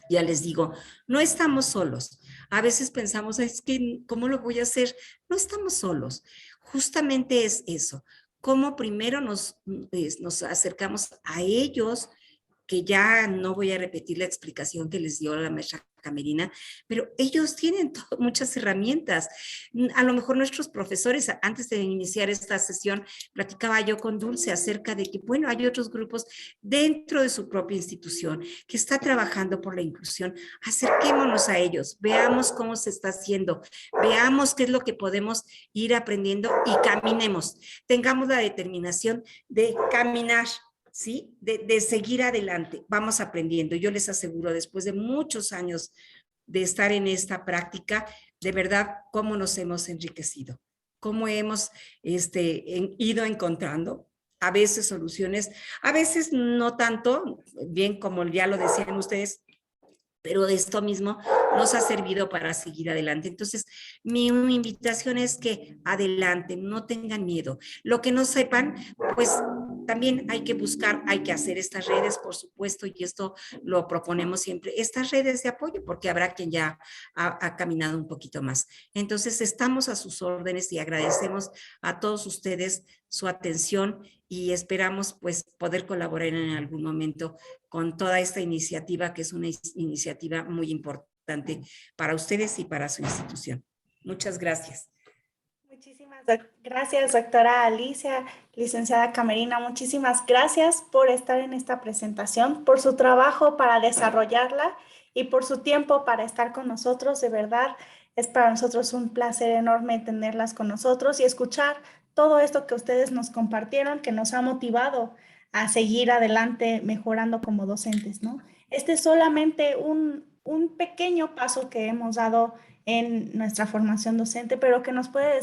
Ya les digo, no estamos solos. A veces pensamos, es que, ¿cómo lo voy a hacer? No estamos solos. Justamente es eso. Cómo primero nos acercamos a ellos, que ya no voy a repetir la explicación que les dio la maestra Camerina, pero ellos tienen muchas herramientas. A lo mejor nuestros profesores, antes de iniciar esta sesión, platicaba yo con Dulce acerca de que, bueno, hay otros grupos dentro de su propia institución que está trabajando por la inclusión. Acerquémonos a ellos, veamos cómo se está haciendo, veamos qué es lo que podemos ir aprendiendo y caminemos. Tengamos la determinación de caminar, ¿sí? De seguir adelante, vamos aprendiendo. Yo les aseguro, después de muchos años de estar en esta práctica, de verdad, cómo nos hemos enriquecido, cómo hemos ido encontrando a veces soluciones, a veces no tanto, bien como ya lo decían ustedes, pero esto mismo nos ha servido para seguir adelante. Entonces, mi invitación es que adelante, no tengan miedo. Lo que no sepan, pues también hay que buscar, hay que hacer estas redes, por supuesto, y esto lo proponemos siempre, estas redes de apoyo, porque habrá quien ya ha caminado un poquito más. Entonces, estamos a sus órdenes y agradecemos a todos ustedes su atención y esperamos pues poder colaborar en algún momento con toda esta iniciativa, que es una iniciativa muy importante para ustedes y para su institución. Muchas gracias. Muchísimas gracias, doctora Alicia, licenciada Camerina. Muchísimas gracias por estar en esta presentación, por su trabajo para desarrollarla y por su tiempo para estar con nosotros. De verdad, Es para nosotros un placer enorme tenerlas con nosotros y escuchar todo esto que ustedes nos compartieron, que nos ha motivado a seguir adelante mejorando como docentes, ¿no? Este es solamente un pequeño paso que hemos dado en nuestra formación docente, pero que nos puede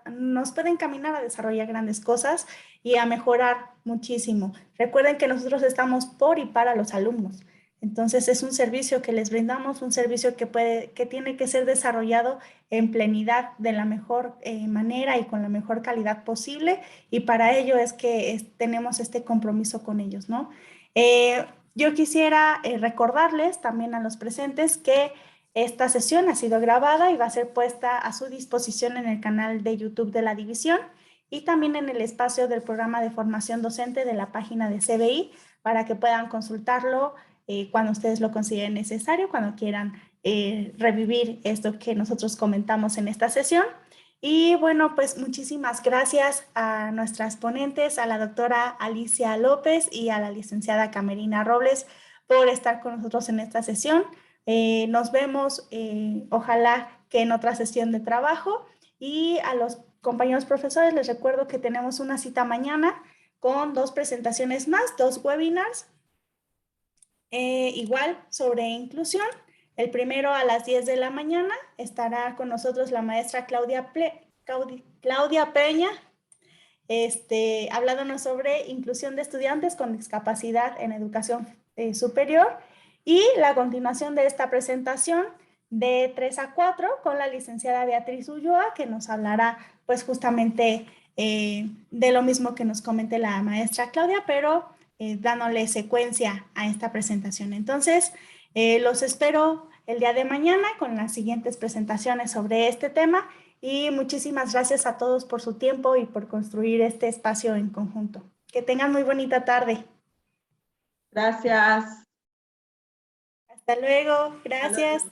nos puede encaminar a desarrollar grandes cosas y a mejorar muchísimo. Recuerden que nosotros estamos por y para los alumnos. Entonces es un servicio que les brindamos, un servicio que tiene que ser desarrollado en plenidad de la mejor manera y con la mejor calidad posible, y para ello es que tenemos este compromiso con ellos, ¿no? Yo quisiera recordarles también a los presentes que esta sesión ha sido grabada y va a ser puesta a su disposición en el canal de YouTube de la división y también en el espacio del programa de formación docente de la página de CBI para que puedan consultarlo cuando ustedes lo consideren necesario, cuando quieran revivir esto que nosotros comentamos en esta sesión. Y bueno, pues muchísimas gracias a nuestras ponentes, a la doctora Alicia López y a la licenciada Camerina Robles por estar con nosotros en esta sesión. Nos vemos, ojalá que en otra sesión de trabajo, y a los compañeros profesores les recuerdo que tenemos una cita mañana con 2 presentaciones más, 2 webinars, igual sobre inclusión. El primero a las 10 de la mañana estará con nosotros la maestra Claudia Peña, hablándonos sobre inclusión de estudiantes con discapacidad en educación superior, y la continuación de esta presentación de 3 a 4 con la licenciada Beatriz Ulloa, que nos hablará pues justamente de lo mismo que nos comente la maestra Claudia, pero dándole secuencia a esta presentación. Entonces, los espero el día de mañana con las siguientes presentaciones sobre este tema, y muchísimas gracias a todos por su tiempo y por construir este espacio en conjunto. Que tengan muy bonita tarde. Gracias. Hasta luego. Gracias.